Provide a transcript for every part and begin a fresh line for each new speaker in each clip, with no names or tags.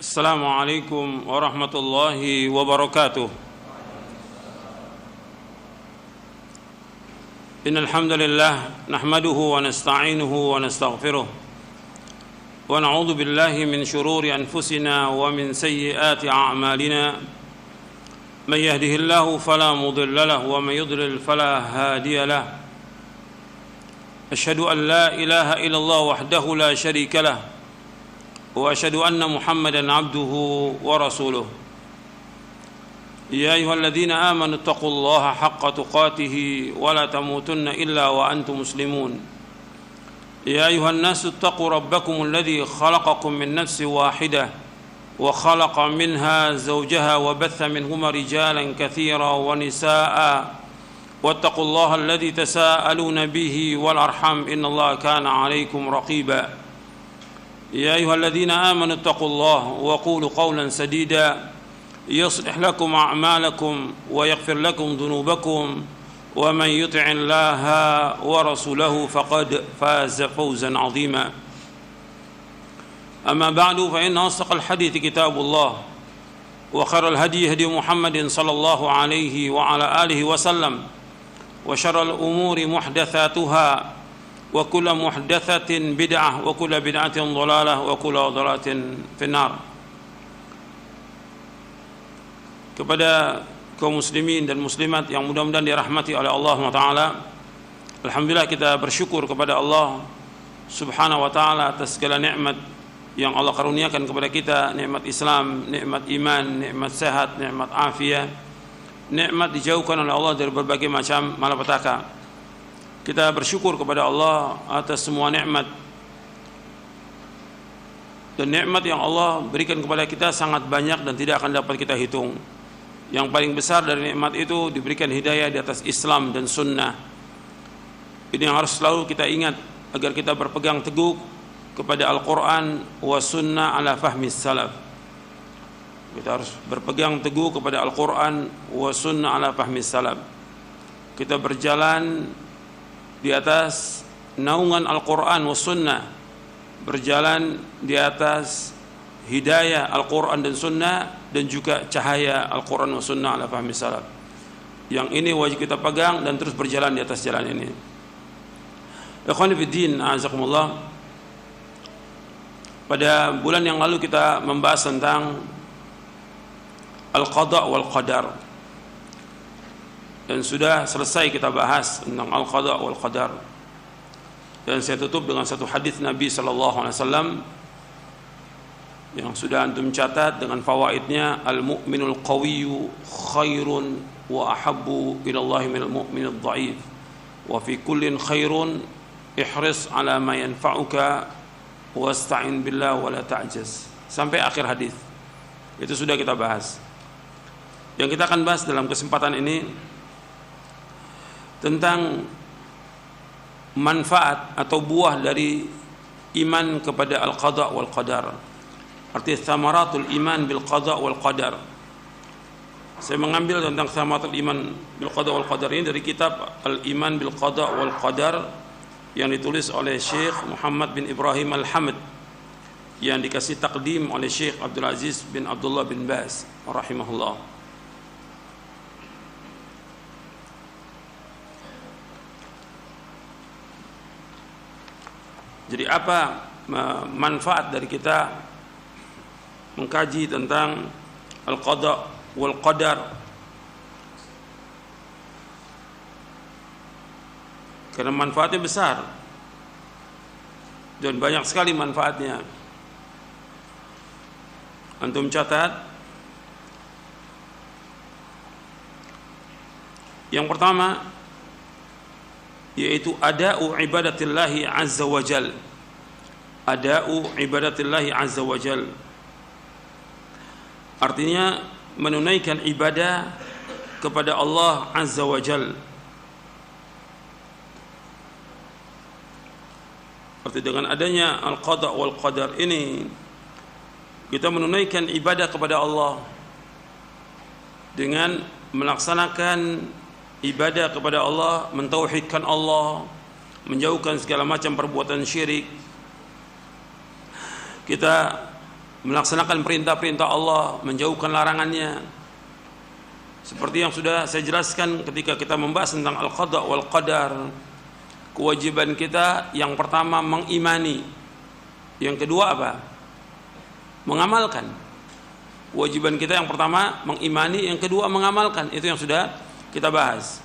Assalamualaikum warahmatullahi wabarakatuh. Innal hamdalillah nahmaduhu wa nasta'inuhu wa nastaghfiruh wa na'udzu billahi min shururi anfusina wa min sayyiati a'malina. Man yahdihillahu fala mudilla lahu wa man yudlil fala hadiya lahu. Asyhadu an la ilaha illallah wahdahu la syarika lahu wa asyhadu anna Muhammadan abduhu wa rasuluh. Ya ayyuhalladzina amanu taqullaha haqqa tuqatih wa la tamutunna illa wa antum muslimun. Ya ayyuhan nasu taqu rabbakumul ladzi khalaqakum min nafsin wahidah wa khalaqa minha zawjaha wa batha minhuma rijalan katsiran wa nisaa'a wattaqullaha alladzi tasaaluna bihi wal arham innallaha kana 'alaikum raqiba. يا أيها الذين آمنوا اتقوا الله وقولوا قولا سديدا يصلح لكم أعمالكم ويغفر لكم ذنوبكم ومن يطع الله ورسوله فقد فاز فوزا عظيما. أما بعد فإن أصدق الحديث كتاب الله وخير الهدي هدي محمد صلى الله عليه وعلى آله وسلم وشر الأمور محدثاتها wa kullu muhdatsatin bid'ah wa kullu bid'atin dhalalah wa kullu dhalalatin finnar. Kepada kaum muslimin dan muslimat yang mudah-mudahan dirahmati oleh Allah SWT, alhamdulillah kita bersyukur kepada Allah Subhanahu wa taala atas segala nikmat yang Allah karuniakan kepada kita, nikmat Islam, nikmat iman, nikmat sehat, nikmat afiat, nikmat dijauhkan oleh Allah dari berbagai macam malapetaka. Kita bersyukur kepada Allah atas semua nikmat, dan nikmat yang Allah berikan kepada kita sangat banyak dan tidak akan dapat kita hitung. Yang paling besar dari nikmat itu diberikan hidayah di atas Islam dan sunnah. Ini yang harus selalu kita ingat agar kita berpegang teguh kepada Al-Quran wa sunnah ala fahmi salaf. Kita harus berpegang teguh kepada Al-Quran wa sunnah ala fahmi salaf. Kita berjalan di atas naungan Al-Quran wa sunnah, berjalan di atas hidayah Al-Quran dan sunnah, dan juga cahaya Al-Quran wa sunnah ala fahmi salaf. Yang ini wajib kita pegang dan terus berjalan di atas jalan ini. Ikhwani fiddin, a'azakumullah. Pada bulan yang lalu kita membahas tentang Al-Qadha wal Qadar, dan sudah selesai kita bahas tentang Al-Qadha wal Qadar. Dan saya tutup dengan satu hadis Nabi sallallahu alaihi wasallam yang sudah antum catat dengan fawaidnya. Al-mu'minul qawiyyu khairun wa ahabbu ila Allah minal mu'minid dha'if wa fi kullin khairun ihris ala ma yanfa'uka wasta'in billah wa la ta'jaz, sampai akhir hadis. Itu sudah kita bahas. Yang kita akan bahas dalam kesempatan ini tentang manfaat atau buah dari iman kepada al-qadha wal qadar. Arti thamaratul iman bil qadha wal qadar. Saya mengambil tentang thamaratul iman bil qadha wal qadar ini dari kitab Al-Iman bil Qadha wal Qadar yang ditulis oleh Syekh Muhammad bin Ibrahim Al-Hamd, yang dikasih takdim oleh Syekh Abdul Aziz bin Abdullah bin Baz rahimahullah. Jadi apa manfaat dari kita mengkaji tentang Al-Qadha wal Qadar? Karena manfaatnya besar dan banyak sekali manfaatnya. Antum catat. Yang pertama yaitu ada'u ibadatillahi azza wa jal. Ada'u ibadatillahi azza wa jal, artinya menunaikan ibadah kepada Allah azza wa jal. Arti dengan adanya al-qadha wal qadar ini, kita menunaikan ibadah kepada Allah dengan melaksanakan ibadah kepada Allah, mentauhidkan Allah, menjauhkan segala macam perbuatan syirik. Kita melaksanakan perintah-perintah Allah, menjauhkan larangannya. Seperti yang sudah saya jelaskan ketika kita membahas tentang al-qada wal qadar. Kewajiban kita yang pertama mengimani, yang kedua apa? Mengamalkan. Kewajiban kita yang pertama mengimani, yang kedua mengamalkan. Itu yang sudah kita bahas.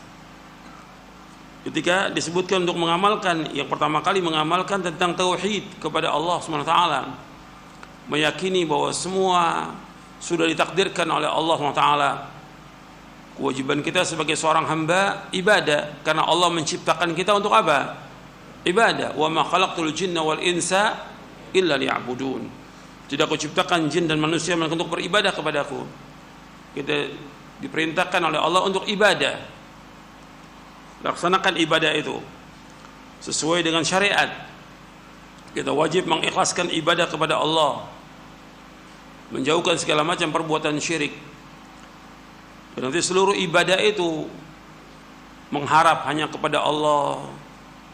Ketika disebutkan untuk mengamalkan, yang pertama kali mengamalkan tentang tauhid kepada Allah SWT, meyakini bahwa semua sudah ditakdirkan oleh Allah SWT. Kewajiban kita sebagai seorang hamba ibadah, karena Allah menciptakan kita untuk apa? Ibadah. Wa ma khalaqtul jinna wal insa illa liya'budun. Tidak aku ciptakan jin dan manusia melainkan untuk beribadah kepadaku. Kita diperintahkan oleh Allah untuk ibadah. Laksanakan ibadah itu sesuai dengan syariat. Kita wajib mengikhlaskan ibadah kepada Allah, menjauhkan segala macam perbuatan syirik. Dan nanti seluruh ibadah itu mengharap hanya kepada Allah,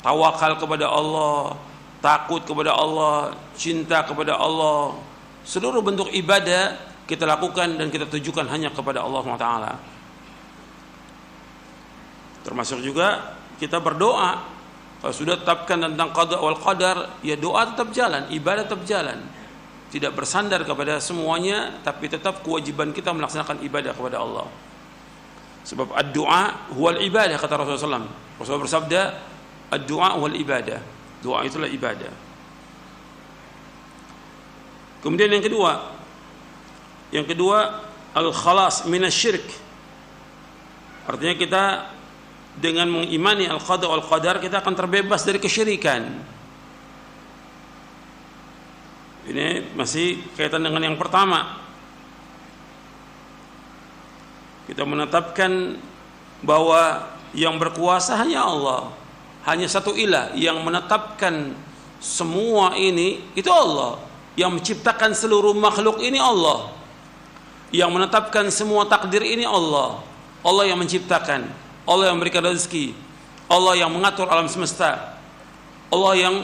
tawakal kepada Allah, takut kepada Allah, cinta kepada Allah. Seluruh bentuk ibadah kita lakukan dan kita tujukan hanya kepada Allah SWT. Termasuk juga kita berdoa. Kalau sudah tetapkan tentang qada wal qadar, ya doa tetap jalan, ibadah tetap jalan. Tidak bersandar kepada semuanya, tapi tetap kewajiban kita melaksanakan ibadah kepada Allah. Sebab ad-du'a huwal ibadah, kata Rasulullah SAW. Rasulullah bersabda, ad-du'a huwal ibadah. Doa itulah ibadah. Kemudian yang kedua al-khalas minasyirik. Artinya kita dengan mengimani al-qada wal qadar, kita akan terbebas dari kesyirikan. Ini masih kaitan dengan yang pertama. Kita menetapkan bahwa yang berkuasa hanya Allah, hanya satu ilah yang menetapkan semua ini, itu Allah. Yang menciptakan seluruh makhluk ini Allah. Yang menetapkan semua takdir ini Allah. Allah yang menciptakan, Allah yang memberikan rezeki, Allah yang mengatur alam semesta, Allah yang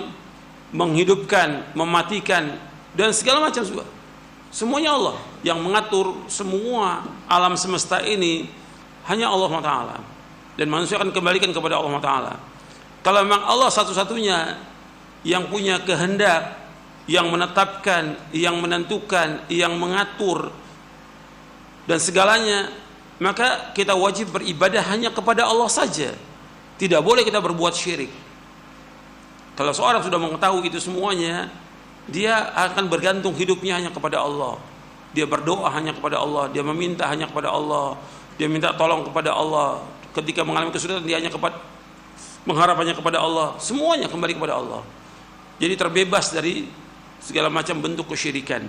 menghidupkan, mematikan, dan segala macam. Semuanya Allah yang mengatur semua alam semesta ini, hanya Allah SWT. Dan manusia akan kembalikan kepada Allah SWT. Kalau memang Allah satu-satunya yang punya kehendak, yang menetapkan, yang menentukan, yang mengatur dan segalanya, maka kita wajib beribadah hanya kepada Allah saja. Tidak boleh kita berbuat syirik. Kalau seorang sudah mengetahui itu semuanya, dia akan bergantung hidupnya hanya kepada Allah. Dia berdoa hanya kepada Allah, dia meminta hanya kepada Allah, dia minta tolong kepada Allah. Ketika mengalami kesulitan, dia hanya mengharap hanya kepada Allah. Semuanya kembali kepada Allah. Jadi terbebas dari segala macam bentuk kesyirikan.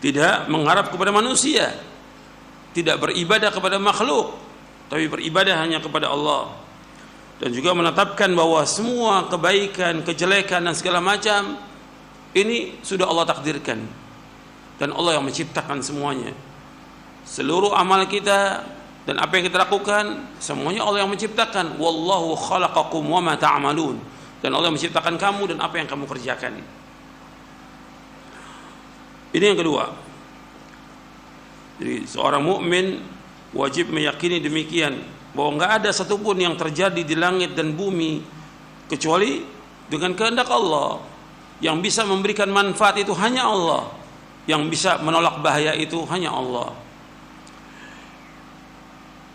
Tidak mengharap kepada manusia, tidak beribadah kepada makhluk, tapi beribadah hanya kepada Allah. Dan juga menetapkan bahwa semua kebaikan, kejelekan dan segala macam ini sudah Allah takdirkan, dan Allah yang menciptakan semuanya. Seluruh amal kita dan apa yang kita lakukan, semuanya Allah yang menciptakan. Wallahu khalaqakum wa ma ta'malun. Dan Allah yang menciptakan kamu dan apa yang kamu kerjakan. Ini yang kedua. Jadi seorang mukmin wajib meyakini demikian, bahwa enggak ada satupun yang terjadi di langit dan bumi kecuali dengan kehendak Allah. Yang bisa memberikan manfaat itu hanya Allah, yang bisa menolak bahaya itu hanya Allah.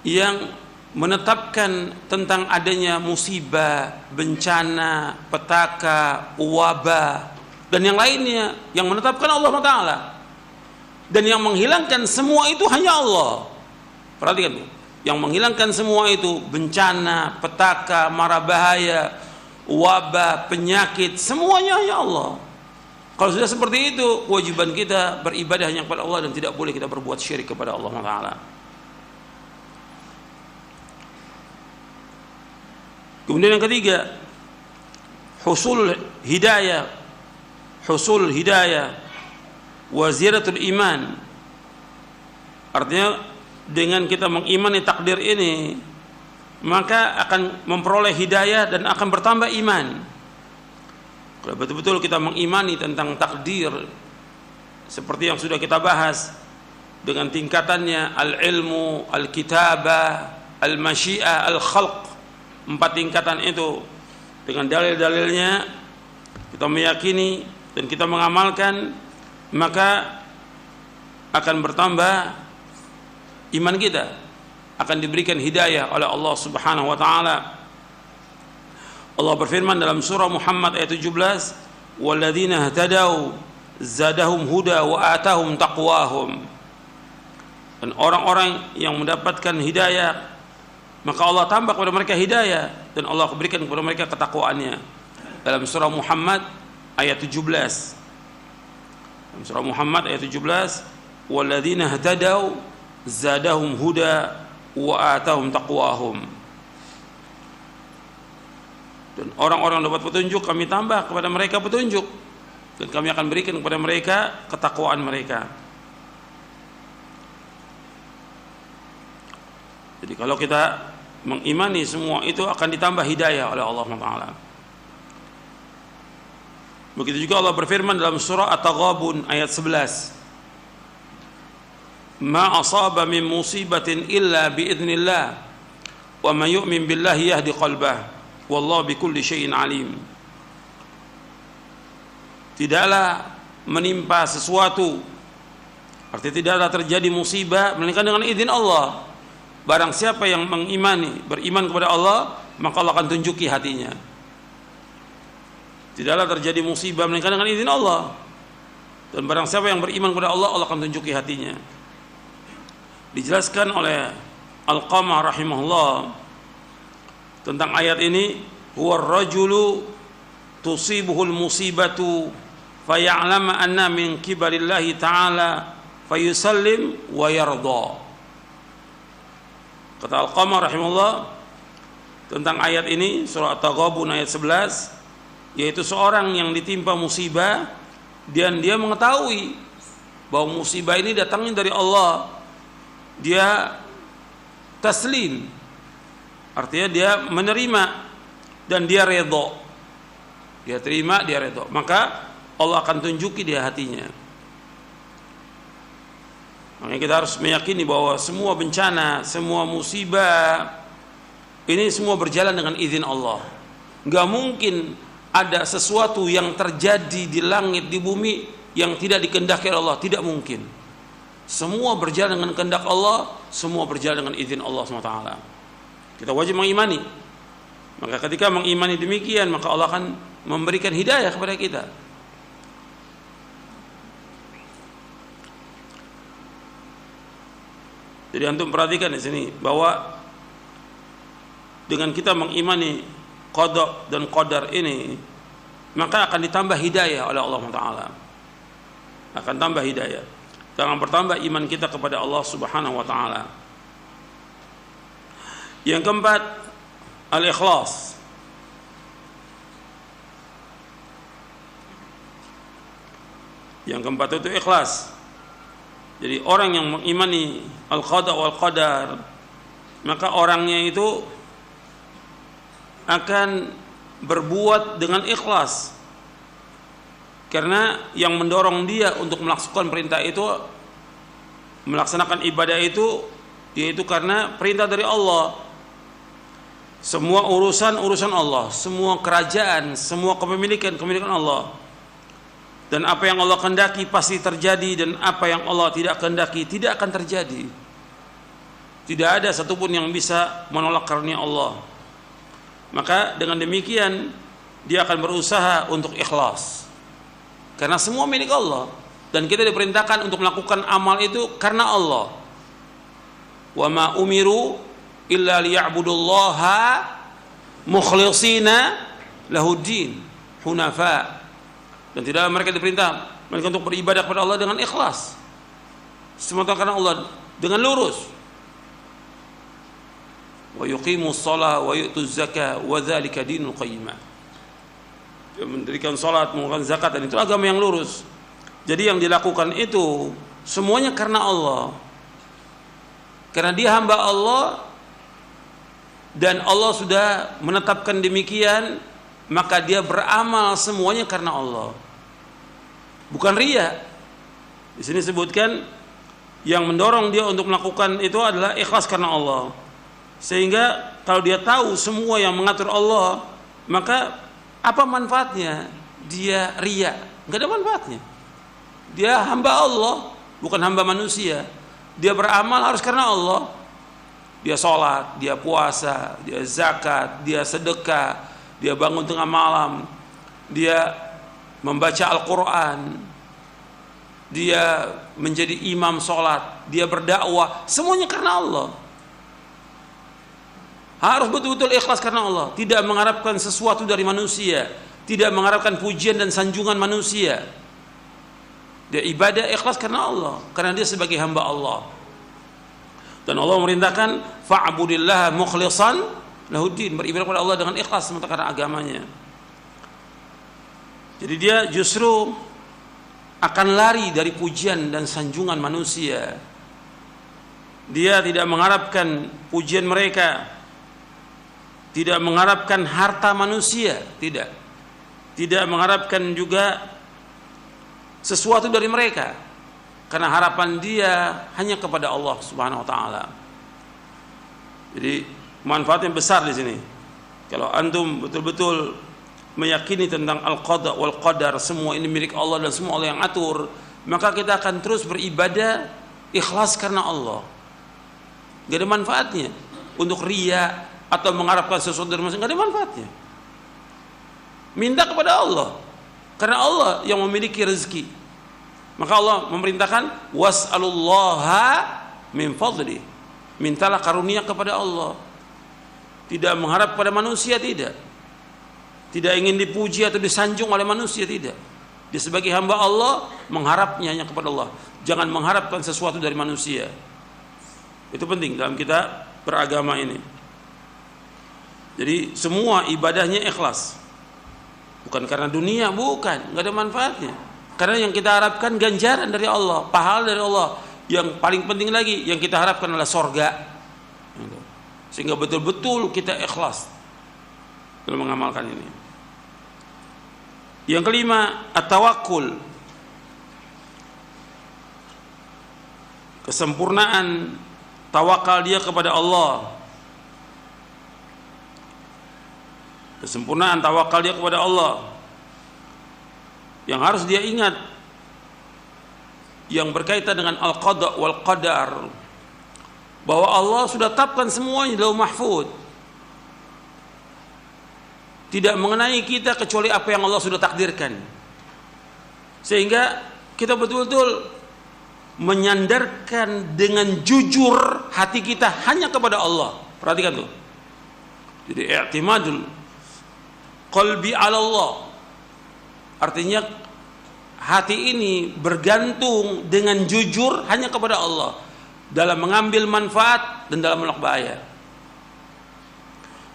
Yang menetapkan tentang adanya musibah, bencana, petaka, wabah dan yang lainnya, yang menetapkan Allah Ta'ala. Dan yang menghilangkan semua itu hanya Allah. Perhatikan tuh. Yang menghilangkan semua itu, bencana, petaka, mara bahaya, wabah, penyakit, semuanya hanya Allah. Kalau sudah seperti itu, kewajiban kita beribadah hanya kepada Allah dan tidak boleh kita berbuat syirik kepada Allah Ta'ala. Kemudian yang ketiga, husul hidayah wa ziyadatul iman. Artinya dengan kita mengimani takdir ini, maka akan memperoleh hidayah dan akan bertambah iman. Kalau betul-betul kita mengimani tentang takdir, seperti yang sudah kita bahas dengan tingkatannya al-ilmu, al-kitabah, al-masyiah, al-khalq. 4 tingkatan itu dengan dalil-dalilnya kita meyakini dan kita mengamalkan, maka akan bertambah iman kita, akan diberikan hidayah oleh Allah Subhanahu wa taala. Allah berfirman dalam surah Muhammad ayat 17, "Walladzina ihtadaw zadahum huda wa atahum taqwahum." Dan orang-orang yang mendapatkan hidayah, maka Allah tambah kepada mereka hidayah dan Allah berikan kepada mereka ketakwaannya. Dalam surah Muhammad ayat 17. Dalam surah Muhammad ayat 17, "Walladzina ihtadaw zadahum huda wa atahum taqwahum." Dan orang-orang dapat petunjuk, kami tambah kepada mereka petunjuk, dan kami akan berikan kepada mereka ketakwaan mereka. Jadi kalau kita mengimani semua itu akan ditambah hidayah oleh Allah SWT. Begitu juga Allah berfirman dalam surah At-Taghabun ayat 11, "Ma asaba min musibatin illa biidznillah wa man yu'min billahi yahdi qalbah wallahu bikulli syai'in alim." Tidaklah menimpa sesuatu, artinya tidaklah terjadi musibah melainkan dengan izin Allah. Barang siapa yang mengimani, beriman kepada Allah, maka Allah akan tunjuki hatinya. Tidaklah terjadi musibah melainkan dengan izin Allah. Dan barang siapa yang beriman kepada Allah, Allah akan tunjuki hatinya. Dijelaskan oleh Al-Qamah rahimahullah tentang ayat ini, huwa ar-rajulu tusibuhul musibatu faya'lama anna min kibarillahi ta'ala fayusallim wa yarda. Kata Al-Qamah rahimahullah tentang ayat ini, surah At-Taghabun ayat 11, yaitu seorang yang ditimpa musibah dan dia mengetahui bahwa musibah ini datangnya dari Allah, dia taslim, artinya dia menerima dan dia redha. Dia terima, dia redha. Maka Allah akan tunjuki dia hatinya. Makanya kita harus meyakini bahwa semua bencana, semua musibah ini semua berjalan dengan izin Allah. Enggak mungkin ada sesuatu yang terjadi di langit, di bumi yang tidak dikehendaki oleh Allah, tidak mungkin. Semua berjalan dengan kehendak Allah, semua berjalan dengan izin Allah SWT. Kita wajib mengimani. Maka ketika mengimani demikian, maka Allah akan memberikan hidayah kepada kita. Jadi antum perhatikan di sini bahwa dengan kita mengimani qada dan qadar ini, maka akan ditambah hidayah oleh Allah Taala. Akan tambah hidayah. Akan bertambah iman kita kepada Allah Subhanahu wa taala. Yang keempat, al-ikhlas. Yang keempat itu ikhlas. Jadi orang yang mengimani al-qada wal qadar, maka orangnya itu akan berbuat dengan ikhlas. Karena yang mendorong dia untuk melaksanakan perintah itu, melaksanakan ibadah itu, yaitu karena perintah dari Allah. Semua urusan Allah, semua kerajaan, semua kepemilikan Allah. Dan apa yang Allah kehendaki pasti terjadi, dan apa yang Allah tidak kehendaki tidak akan terjadi. Tidak ada satupun yang bisa menolak karunia Allah. Maka dengan demikian dia akan berusaha untuk ikhlas. Karena semua milik Allah, dan kita diperintahkan untuk melakukan amal itu karena Allah. Wa ma umiru illa liya'budullaha mukhlishina lahuddin hunafa. Dan tidak mereka diperintah mereka untuk beribadah kepada Allah dengan ikhlas, semata karena Allah, dengan lurus. Wa yuqimus shalah wa yu'tuz zakah wa dzalika dinul qayyimah. Mendirikan salat, mengeluarkan zakat, dan itu agama yang lurus. Jadi yang dilakukan itu semuanya karena Allah. Karena dia hamba Allah dan Allah sudah menetapkan demikian, maka dia beramal semuanya karena Allah. Bukan riya. Di sini sebutkan yang mendorong dia untuk melakukan itu adalah ikhlas karena Allah. Sehingga kalau dia tahu semua yang mengatur Allah, maka apa manfaatnya dia riya? Enggak ada manfaatnya. Dia hamba Allah, bukan hamba manusia. Dia beramal harus karena Allah. Dia sholat, dia puasa, dia zakat, dia sedekah, dia bangun tengah malam, dia membaca Al-Quran, dia menjadi imam sholat, dia berdakwah, semuanya karena Allah. Harus betul-betul ikhlas karena Allah, tidak mengharapkan sesuatu dari manusia, tidak mengharapkan pujian dan sanjungan manusia. Dia ibadah ikhlas karena Allah, karena dia sebagai hamba Allah. Dan Allah merintahkan fa'budillaha mukhlishan lahuddin, beribadah kepada Allah dengan ikhlas semata karena agamanya. Jadi dia justru akan lari dari pujian dan sanjungan manusia. Dia tidak mengharapkan pujian mereka, tidak mengharapkan harta manusia, tidak mengharapkan juga sesuatu dari mereka, karena harapan dia hanya kepada Allah Subhanahu wa taala. Jadi manfaatnya besar di sini. Kalau antum betul-betul meyakini tentang al-qada wal qadar, semua ini milik Allah dan semua Allah yang atur, maka kita akan terus beribadah ikhlas karena Allah. Gak ada manfaatnya untuk riya atau mengharapkan sesuatu dari manusia, gak ada manfaatnya. Minta kepada Allah, karena Allah yang memiliki rezeki. Maka Allah memerintahkan was'alullaha min fadli, mintalah karunia kepada Allah. Tidak mengharap pada manusia, tidak ingin dipuji atau disanjung oleh manusia, tidak. Dia sebagai hamba Allah mengharapnya hanya kepada Allah. Jangan mengharapkan sesuatu dari manusia. Itu penting dalam kita beragama ini. Jadi semua ibadahnya ikhlas, bukan karena dunia, bukan, nggak ada manfaatnya. Karena yang kita harapkan ganjaran dari Allah, pahala dari Allah. Yang paling penting lagi yang kita harapkan adalah sorga. Sehingga betul-betul kita ikhlas dalam mengamalkan ini. Yang kelima, at-tawakkul, kesempurnaan tawakal dia kepada Allah. Kesempurnaan tawakal dia kepada Allah. Yang harus dia ingat yang berkaitan dengan al-qada wal qadar, bahwa Allah sudah tetapkan semuanya di Lauh Mahfuz. Tidak mengenai kita kecuali apa yang Allah sudah takdirkan. Sehingga kita betul-betul menyandarkan dengan jujur hati kita hanya kepada Allah. Perhatikan tuh. Jadi i'timadul qalbi 'ala Allah. Artinya hati ini bergantung dengan jujur hanya kepada Allah dalam mengambil manfaat dan dalam menolak bahaya.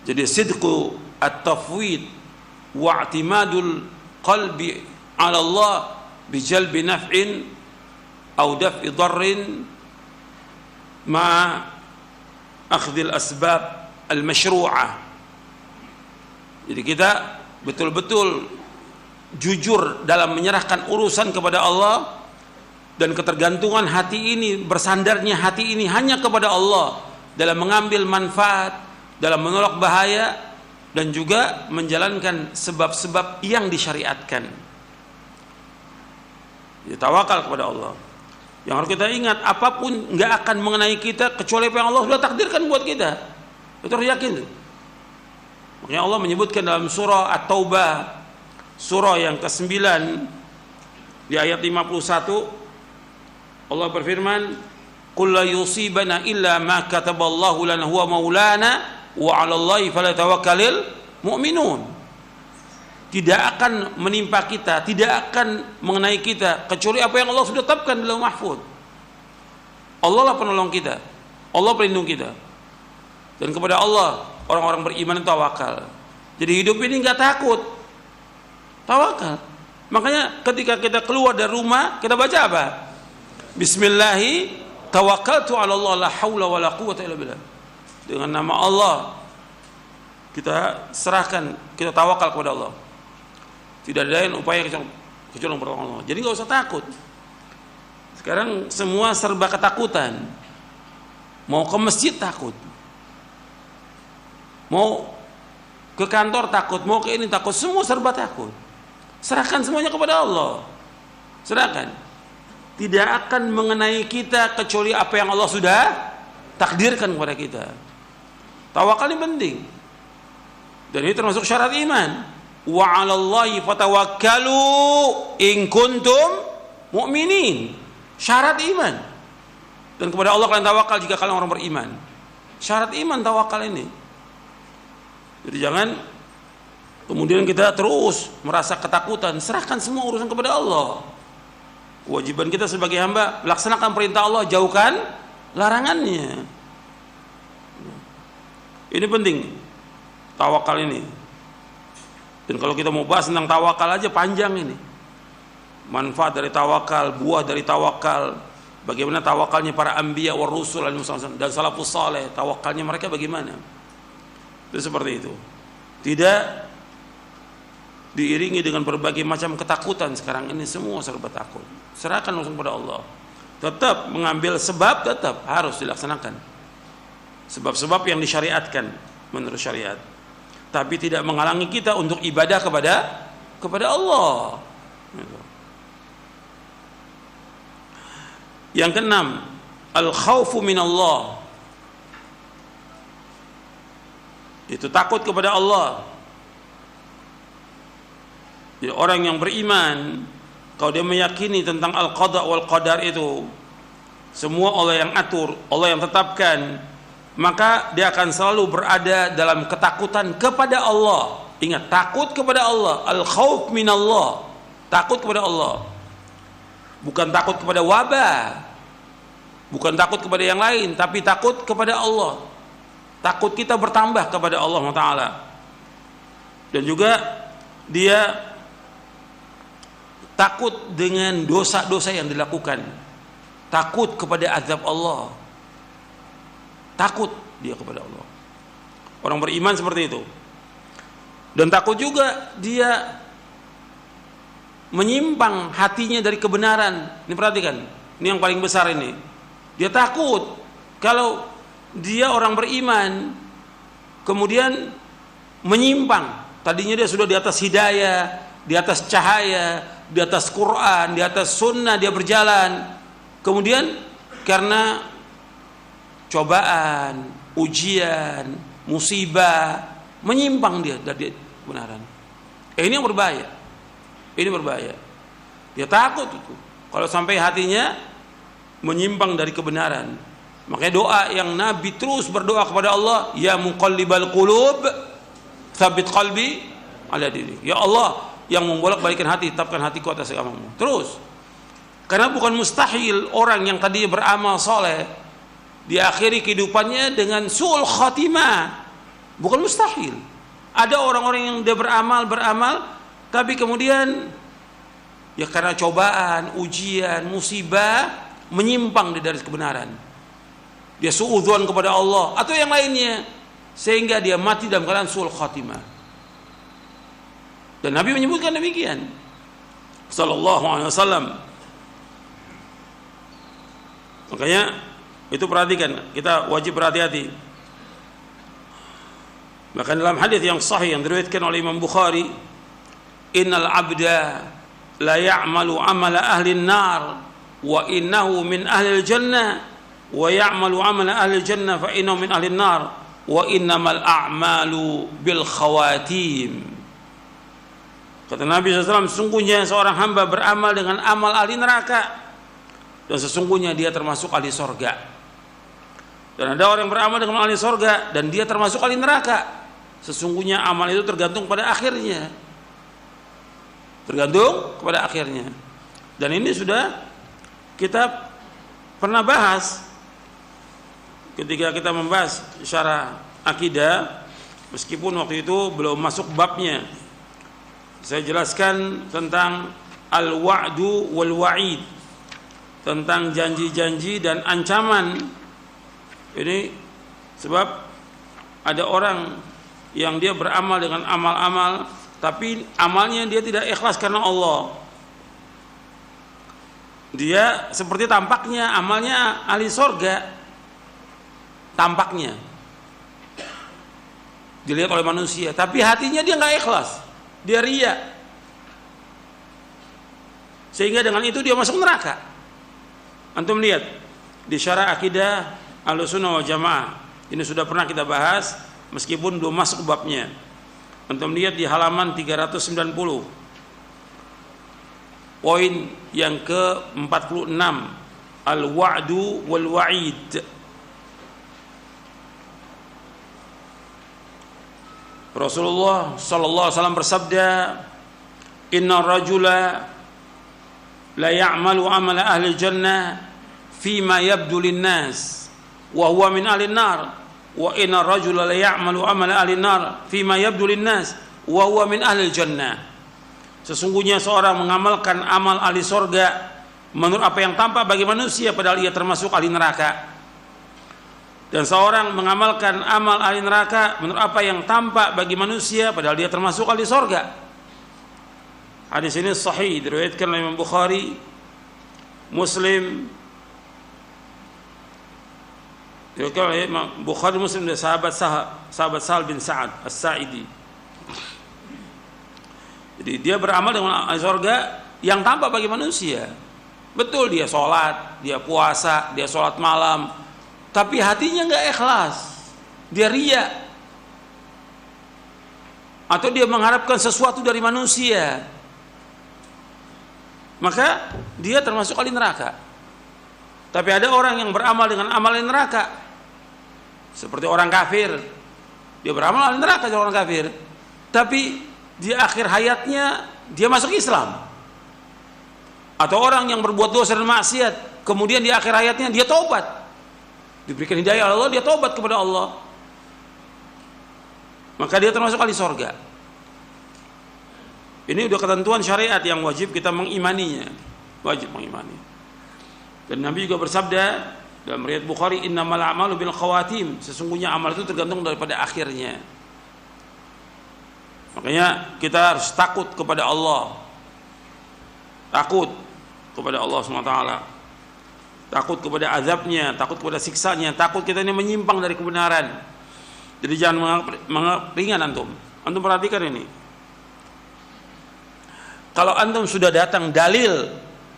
Jadi sidqu at-tafwid wa i'timadul qalbi 'ala Allah bi jalbi naf'in aw daf'i dharrin ma akhdhil asbab al-masyru'ah. Jadi kita betul-betul jujur dalam menyerahkan urusan kepada Allah, dan ketergantungan hati ini, bersandarnya hati ini hanya kepada Allah dalam mengambil manfaat, dalam menolak bahaya, dan juga menjalankan sebab-sebab yang disyariatkan. Ya, tawakal kepada Allah. Yang harus kita ingat, apapun nggak akan mengenai kita kecuali apa yang Allah sudah takdirkan buat kita. Itu harus yakin. Makanya Allah menyebutkan dalam surah At-Taubah, surah yang ke-9 di ayat 51, Allah berfirman, "Qul la yusibana illa ma kataballahu lana huwa maulana wa 'alallahi falyatawakkalul mu'minun." Tidak akan menimpa kita, tidak akan mengenai kita kecuali apa yang Allah sudah tetapkan di Lauh Mahfuz. Allah lah penolong kita, Allah pelindung kita. Dan kepada Allah orang-orang beriman itu tawakal. Jadi hidup ini enggak takut, tawakal. Makanya ketika kita keluar dari rumah, kita baca apa? Bismillahi tawakkaltu 'ala Allah la haula wala quwwata illa billah. Dengan nama Allah kita serahkan, kita tawakal kepada Allah. Tidak ada lain upaya kecuali pertolongan Allah. Jadi enggak usah takut. Sekarang semua serba ketakutan. Mau ke masjid takut, mau ke kantor takut, mau ke ini takut, semua serba takut. Serahkan semuanya kepada Allah. Serahkan. Tidak akan mengenai kita kecuali apa yang Allah sudah takdirkan kepada kita. Tawakal ini penting. Dan ini termasuk syarat iman. Wa 'alallahi fatawakkalu in kuntum mu'minin. Syarat iman. Dan kepada Allah kalian tawakal jika kalian orang beriman. Syarat iman tawakal ini. Jadi jangan kemudian kita terus merasa ketakutan. Serahkan semua urusan kepada Allah. Kewajiban kita sebagai hamba, laksanakan perintah Allah, jauhkan larangannya. Ini penting, tawakal ini. Dan kalau kita mau bahas tentang tawakal aja panjang ini. Manfaat dari tawakal, buah dari tawakal, bagaimana tawakalnya para anbiya wa rusul dan salafus saleh, tawakalnya mereka bagaimana. Itu seperti itu. Tidak diiringi dengan berbagai macam ketakutan. Sekarang ini semua serba takut. Serahkan langsung kepada Allah. Tetap mengambil sebab, tetap harus dilaksanakan sebab-sebab yang disyariatkan menurut syariat, tapi tidak menghalangi kita untuk ibadah kepada Allah. Yang keenam, al-khaufu minallah. Itu takut kepada Allah. Jadi orang yang beriman, kalau dia meyakini tentang al-qada wal qadar itu semua Allah yang atur, Allah yang tetapkan, maka dia akan selalu berada dalam ketakutan kepada Allah. Ingat, takut kepada Allah, al-khauf minallah. Takut kepada Allah. Bukan takut kepada wabah, bukan takut kepada yang lain, tapi takut kepada Allah. Takut kita bertambah kepada Allah Ta'ala. Dan juga dia takut dengan dosa-dosa yang dilakukan. Takut kepada azab Allah. Takut dia kepada Allah. Orang beriman seperti itu. Dan takut juga dia menyimpang hatinya dari kebenaran. Ini perhatikan, ini yang paling besar ini. Dia takut kalau dia orang beriman kemudian menyimpang. Tadinya dia sudah di atas hidayah, di atas cahaya, di atas Quran, di atas sunnah dia berjalan. Kemudian karena cobaan, ujian, musibah, menyimpang dia dari kebenaran. Ini yang berbahaya. Ini berbahaya. Dia takut itu kalau sampai hatinya menyimpang dari kebenaran. Makanya doa yang Nabi terus berdoa kepada Allah, ya muqallibal qulub, tsabit qalbi ala dinik. Ya Allah yang membolak-balikan hati, tetapkan hatiku atas agamamu. Terus. Karena bukan mustahil orang yang tadinya beramal soleh diakhiri kehidupannya dengan su'ul khatimah. Bukan mustahil. Ada orang-orang yang dia beramal tapi kemudian ya karena cobaan, ujian, musibah menyimpang dari kebenaran. Dia suudzon kepada Allah atau yang lainnya sehingga dia mati dalam keadaan su'ul khatimah. Dan Nabi menyebutkan demikian sallallahu alaihi wasallam. Makanya itu perhatikan, kita wajib berhati-hati. Bahkan dalam hadis yang sahih yang diriwayatkan oleh Imam Bukhari, innal abda la ya'malu amala ahli an-nar wa innahu min ahli al-jannah wa ya'malu amala ahli al-jannah fa innahu min ahli an-nar wa innamal a'malu bil khawatim. Kata Nabi SAW, sungguhnya seorang hamba beramal dengan amal ahli neraka dan sesungguhnya dia termasuk ahli sorga. Dan ada orang yang beramal dengan ahli sorga dan dia termasuk ahli neraka. Sesungguhnya amal itu tergantung pada akhirnya. Tergantung kepada akhirnya. Dan ini sudah kita pernah bahas ketika kita membahas syarah akidah, meskipun waktu itu belum masuk babnya. Saya jelaskan tentang al-wa'du wal wa'id, tentang janji-janji dan ancaman. Ini sebab ada orang yang dia beramal dengan amal-amal tapi amalnya dia tidak ikhlas karena Allah. Dia seperti tampaknya amalnya ahli sorga, tampaknya dilihat oleh manusia, tapi hatinya dia nggak ikhlas, dia ria, sehingga dengan itu dia masuk neraka. Antum lihat di syarah akidah Ahlussunnah wal Jamaah, ini sudah pernah kita bahas meskipun belum masuk babnya. Antum lihat di halaman 390, poin yang ke-46, al-wa'du wal wa'id. Rasulullah sallallahu alaihi wasallam bersabda, "Inna rajula la ya'malu amala ahli jannah fima yabdu lin-nas wa huwa min ahli an-nar, wa inna rajula la ya'malu amala ahli an-nar fima yabdu lin-nas wa huwa min ahli al-jannah." Sesungguhnya seorang mengamalkan amal ahli sorga menurut apa yang tampak bagi manusia, padahal ia termasuk ahli neraka. Dan seorang mengamalkan amal ahli neraka menurut apa yang tampak bagi manusia, padahal dia termasuk ahli sorga. Hadis ini sahih, diriwayatkan oleh Imam Bukhari, Muslim. Diriwayatkan oleh Imam Bukhari, Muslim dari sahabat Sahal bin Sa'ad As-Sa'idi. Jadi dia beramal dengan ahli sorga yang tampak bagi manusia. Betul, dia sholat, dia puasa, dia sholat malam, tapi hatinya nggak ikhlas, dia ria, atau dia mengharapkan sesuatu dari manusia, maka dia termasuk ahli neraka. Tapi ada orang yang beramal dengan amal neraka, seperti orang kafir, dia beramal ahli neraka jadi orang kafir, tapi di akhir hayatnya dia masuk Islam. Atau orang yang berbuat dosa dan maksiat, kemudian di akhir hayatnya dia taubat, diberikan hidayah Allah, dia taubat kepada Allah, maka dia termasuk ahli sorga. Ini udah ketentuan syariat yang wajib kita mengimaninya, wajib mengimani. Dan Nabi juga bersabda dalam riwayat Bukhari, innamal a'malu bil khawatim, sesungguhnya amal itu tergantung daripada akhirnya. Makanya kita harus takut kepada Allah, takut kepada Allah SWT, takut kepada azabnya, takut kepada siksanya, takut kita ini menyimpang dari kebenaran. Jadi jangan menganggap ringan antum. Antum perhatikan ini, kalau antum sudah datang dalil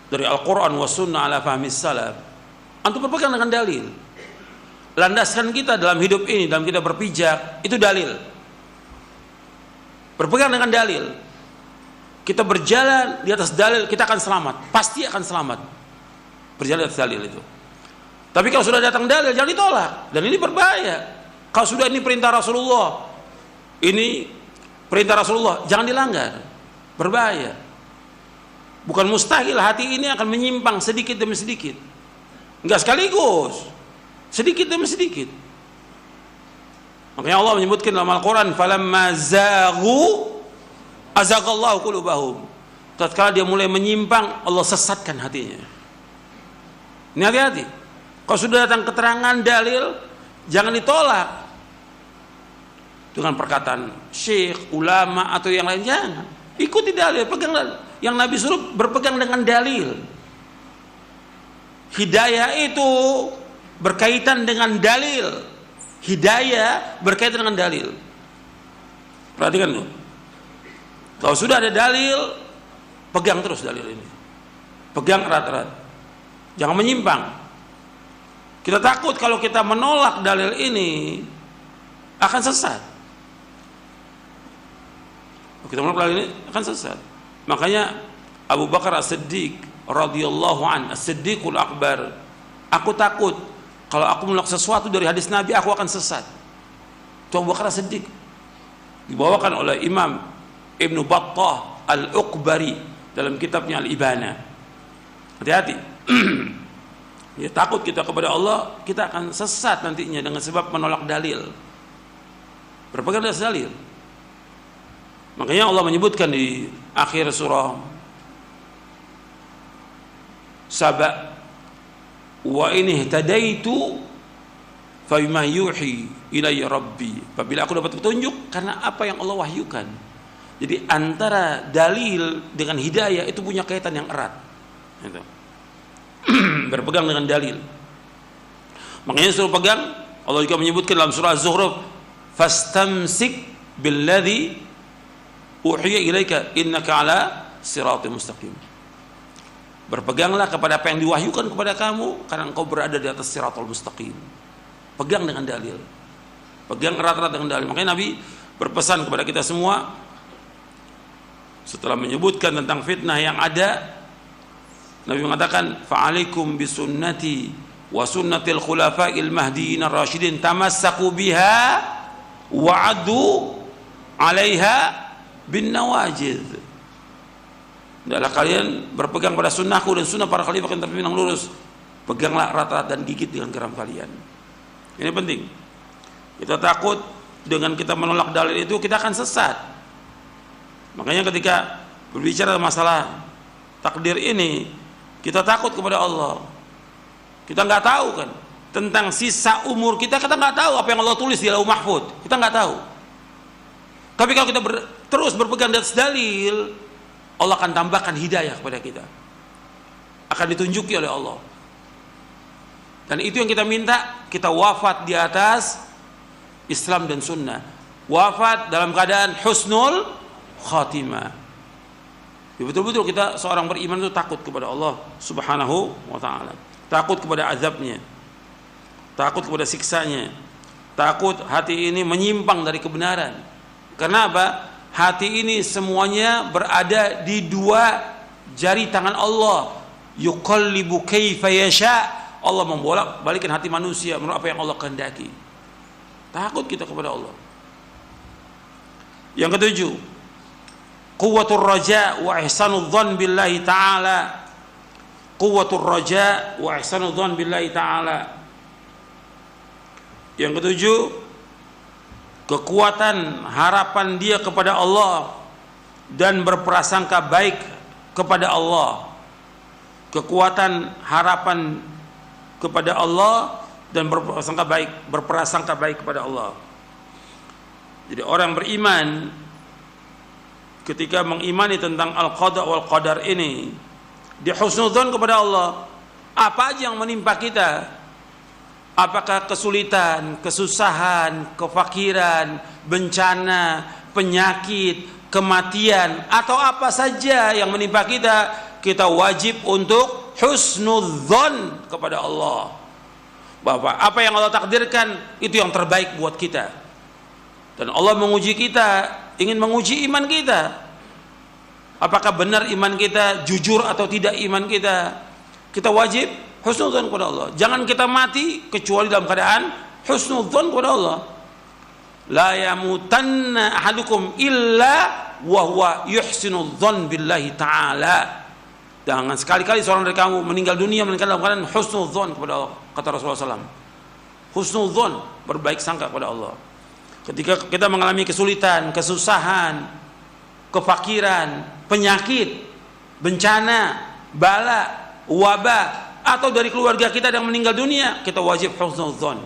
dari Al-Quran wa sunnah ala fahmis salaf, antum berpegang dengan dalil. Landasan kita dalam hidup ini, dalam kita berpijak, itu dalil. Berpegang dengan dalil, kita berjalan di atas dalil, kita akan selamat, pasti akan selamat berjalan di atas dalil itu. Tapi kalau sudah datang dalil, jangan ditolak, dan ini berbahaya. Kalau sudah ini perintah Rasulullah, ini perintah Rasulullah, jangan dilanggar, berbahaya. Bukan mustahil hati ini akan menyimpang sedikit demi sedikit, enggak sekaligus, sedikit demi sedikit. Makanya Allah menyebutkan dalam Al-Quran, falamma zaghu azaghallahu qulubahum. Tatkala dia mulai menyimpang, Allah sesatkan hatinya. Ini hati-hati. Kalau sudah datang keterangan dalil, jangan ditolak dengan perkataan syekh, ulama atau yang lain, jangan. Ikuti dalil, pegang dalil. Yang Nabi suruh berpegang dengan dalil. Hidayah itu berkaitan dengan dalil. Hidayah berkaitan dengan dalil. Perhatikan tuh. Kalau sudah ada dalil, pegang terus dalil ini. Pegang erat-erat. Jangan menyimpang. Kita takut kalau kita menolak dalil ini akan sesat. Kalau kita menolak dalil ini akan sesat. Makanya Abu Bakar As-Siddiq radhiyallahu an, As-Siddiqul Akbar, aku takut kalau aku menolak sesuatu dari hadis Nabi, aku akan sesat. Itu Abu Bakar As-Siddiq. Dibawakan oleh Imam Ibnu Battah Al-Uqbari dalam kitabnya Al-Ibana. Hati-hati. Ya, takut kita kepada Allah, kita akan sesat nantinya dengan sebab menolak dalil. Berpegang atas dalil. Makanya Allah menyebutkan di akhir surah Saba, wa in ihtadaitu fa bima yuhi ilayya rabbi. Apabila aku dapat petunjuk karena apa yang Allah wahyukan. Jadi antara dalil dengan hidayah itu punya kaitan yang erat. Gitu. berpegang dengan dalil. Makanya suruh pegang. Allah juga menyebutkan dalam surah Az-Zukhruf, fastamsik billadzi uhiya ilaika innaka ala siratal mustaqim. Berpeganglah kepada apa yang diwahyukan kepada kamu, karena engkau berada di atas siratal mustaqim. Pegang dengan dalil. Pegang erat-erat dengan dalil. Makanya Nabi berpesan kepada kita semua setelah menyebutkan tentang fitnah yang ada, Nabi mengatakan, fa'alaikum bisunnati wa sunnatil khulafa'il mahdiyyin ar-rasyidin tamassaku biha wa'adu 'alaiha bin nawajid. Hendaklah kalian berpegang pada sunnahku dan sunnah para khalifah yang terpimpin yang lurus. Peganglah erat-erat dan gigit dengan geram kalian. Ini penting. Kita takut dengan kita menolak dalil itu kita akan sesat. Makanya ketika berbicara masalah takdir ini, kita takut kepada Allah. Kita nggak tahu kan tentang sisa umur kita nggak tahu apa yang Allah tulis di Lauh Mahfuz. Kita nggak tahu. Tapi kalau kita terus berpegang di atas dalil, Allah akan tambahkan hidayah kepada kita. Akan ditunjuki oleh Allah. Dan itu yang kita minta, kita wafat di atas Islam dan Sunnah. Wafat dalam keadaan husnul khatimah. Betul-betul kita seorang beriman itu takut kepada Allah Subhanahu wa ta'ala. Takut kepada azabnya. Takut kepada siksanya. Takut hati ini menyimpang dari kebenaran. Karena apa? Hati ini semuanya berada di dua jari tangan Allah. Yuqallibu kaifa yasha. Allah membolak-balikan hati manusia menurut apa yang Allah kehendaki. Takut kita kepada Allah. Yang ketujuh, quwwatur raja wa ihsanudz dzan billahi ta'ala. Quwwatur raja wa ihsanudz dzan billahi ta'ala. Yang ketujuh, kekuatan harapan dia kepada Allah dan berprasangka baik kepada Allah. Kekuatan harapan kepada Allah dan berprasangka baik kepada Allah. Jadi orang beriman ketika mengimani tentang al-qada wal qadar ini, dia husnudzon kepada Allah. Apa aja yang menimpa kita, apakah kesulitan, kesusahan, kefakiran, bencana, penyakit, kematian, atau apa saja yang menimpa kita, kita wajib untuk husnudzon kepada Allah. Bahwa apa yang Allah takdirkan itu yang terbaik buat kita. Dan Allah menguji kita, ingin menguji iman kita. Apakah benar iman kita, jujur atau tidak iman kita. Kita wajib husnudzon kepada Allah. Jangan kita mati kecuali dalam keadaan husnudzon kepada Allah. La yamutanna ahadukum illa wa huwa yuhsinudzon billahi ta'ala. Jangan sekali-kali seorang dari kamu meninggal dunia dalam keadaan husnudzon kepada Allah, kata Rasulullah SAW. Husnudzon, berbaik sangka kepada Allah. Ketika kita mengalami kesulitan, kesusahan, kefakiran, penyakit, bencana, bala, wabah, atau dari keluarga kita yang meninggal dunia, kita wajib husnudzon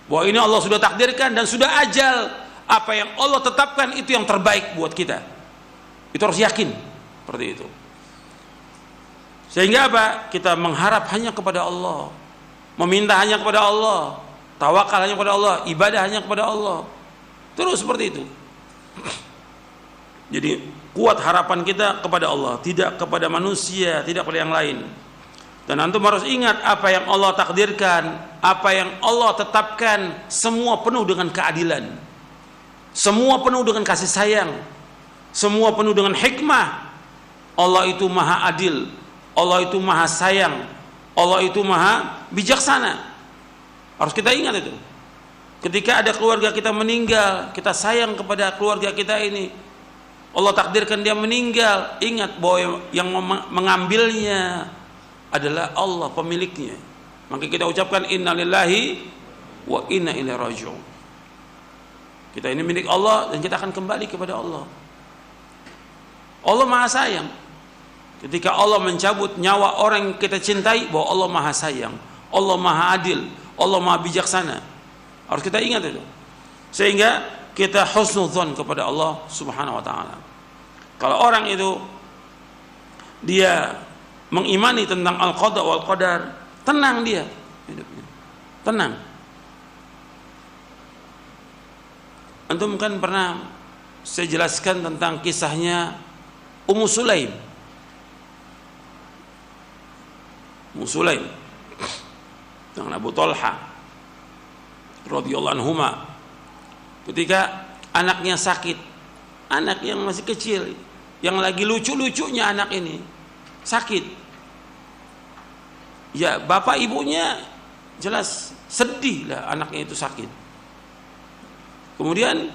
bahwa ini Allah sudah takdirkan dan sudah ajal. Apa yang Allah tetapkan itu yang terbaik buat kita. Itu harus yakin seperti itu. Sehingga apa? Kita mengharap hanya kepada Allah, meminta hanya kepada Allah, tawakal hanya kepada Allah, ibadah hanya kepada Allah. Terus seperti itu. Jadi kuat harapan kita kepada Allah, tidak kepada manusia, tidak kepada yang lain. Dan antum harus ingat apa yang Allah takdirkan, apa yang Allah tetapkan, semua penuh dengan keadilan, semua penuh dengan kasih sayang, semua penuh dengan hikmah. Allah itu maha adil, Allah itu maha sayang, Allah itu maha bijaksana. Harus kita ingat itu. Ketika ada keluarga kita meninggal, kita sayang kepada keluarga kita ini, Allah takdirkan dia meninggal, ingat bahwa yang mengambilnya adalah Allah pemiliknya. Maka kita ucapkan innalillahi wa inna ilaihi raji'un. Kita ini milik Allah dan kita akan kembali kepada Allah. Allah maha sayang. Ketika Allah mencabut nyawa orang yang kita cintai, bahwa Allah maha sayang, Allah maha adil, Allah maha bijaksana. Harus kita ingat itu. Sehingga kita husnudzon kepada Allah Subhanahu wa ta'ala. Kalau orang itu dia mengimani tentang al-qada wal qadar, tenang dia hidupnya. Tenang. Antum kan pernah saya jelaskan tentang kisahnya Ummu Sulaim. Ummu Sulaim dengan Abu Talha radhiyallahu anhuma, ketika anaknya sakit, anak yang masih kecil, yang lagi lucu-lucunya anak ini sakit, ya bapak ibunya jelas sedih lah anaknya itu sakit. Kemudian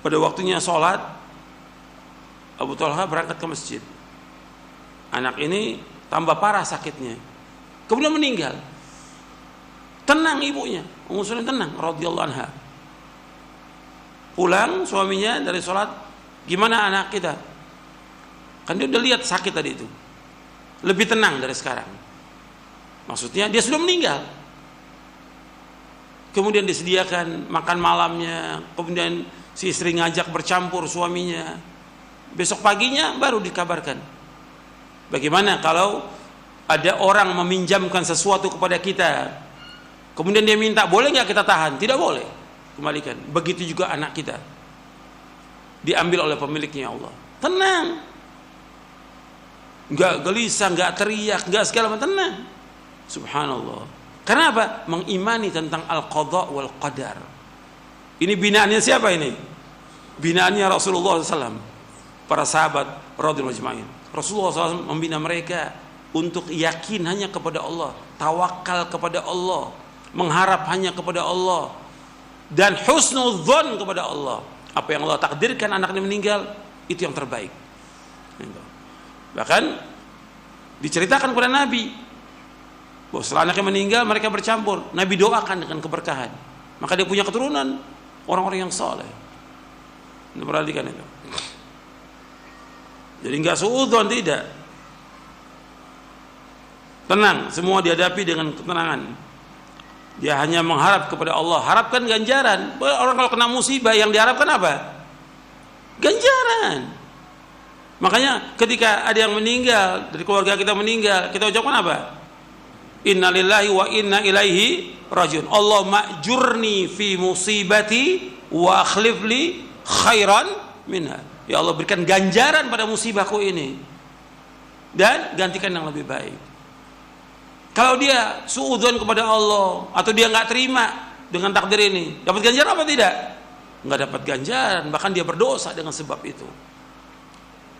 pada waktunya sholat, Abu Talha berangkat ke masjid. Anak ini tambah parah sakitnya, kemudian meninggal. Tenang ibunya, Ummu Sulaim tenang radhiyallahu anha. Pulang suaminya dari sholat, gimana anak kita? Kan dia udah lihat sakit tadi itu, lebih tenang dari sekarang. Maksudnya dia sudah meninggal. Kemudian disediakan makan malamnya, kemudian si istri ngajak bercampur suaminya. Besok paginya baru dikabarkan. Bagaimana kalau ada orang meminjamkan sesuatu kepada kita, kemudian dia minta, boleh nggak kita tahan? Tidak boleh, kembalikan. Begitu juga anak kita, diambil oleh pemiliknya. Allah tenang, nggak gelisah, nggak teriak, nggak segala macam, tenang. Subhanallah. Karena apa? Mengimani tentang al-qada wal qadar. Ini binaannya siapa ini? Binaannya Rasulullah SAW, para sahabat radhiyallahu ajma'in. Rasulullah SAW membina mereka untuk yakin hanya kepada Allah, tawakal kepada Allah, mengharap hanya kepada Allah, dan husnudzon kepada Allah. Apa yang Allah takdirkan anaknya meninggal, itu yang terbaik. Bahkan diceritakan kepada Nabi bahwa setelah anaknya meninggal mereka bercampur, Nabi doakan dengan keberkahan, maka dia punya keturunan orang-orang yang saleh. Perhatikan itu. Jadi enggak suudzon, tidak. Tenang, semua dihadapi dengan ketenangan. Dia hanya mengharap kepada Allah, harapkan ganjaran. Orang kalau kena musibah yang diharapkan apa? Ganjaran. Makanya ketika ada yang meninggal, dari keluarga kita meninggal, kita ucapkan apa? Innalillahi wa inna ilaihi rajiun. Allahumma ajurni fi musibati wa akhlif li khairan minha. Ya Allah, berikan ganjaran pada musibahku ini dan gantikan yang lebih baik. Kalau dia suudzon kepada Allah atau dia nggak terima dengan takdir ini, dapat ganjaran apa tidak? Nggak dapat ganjaran, bahkan dia berdosa dengan sebab itu.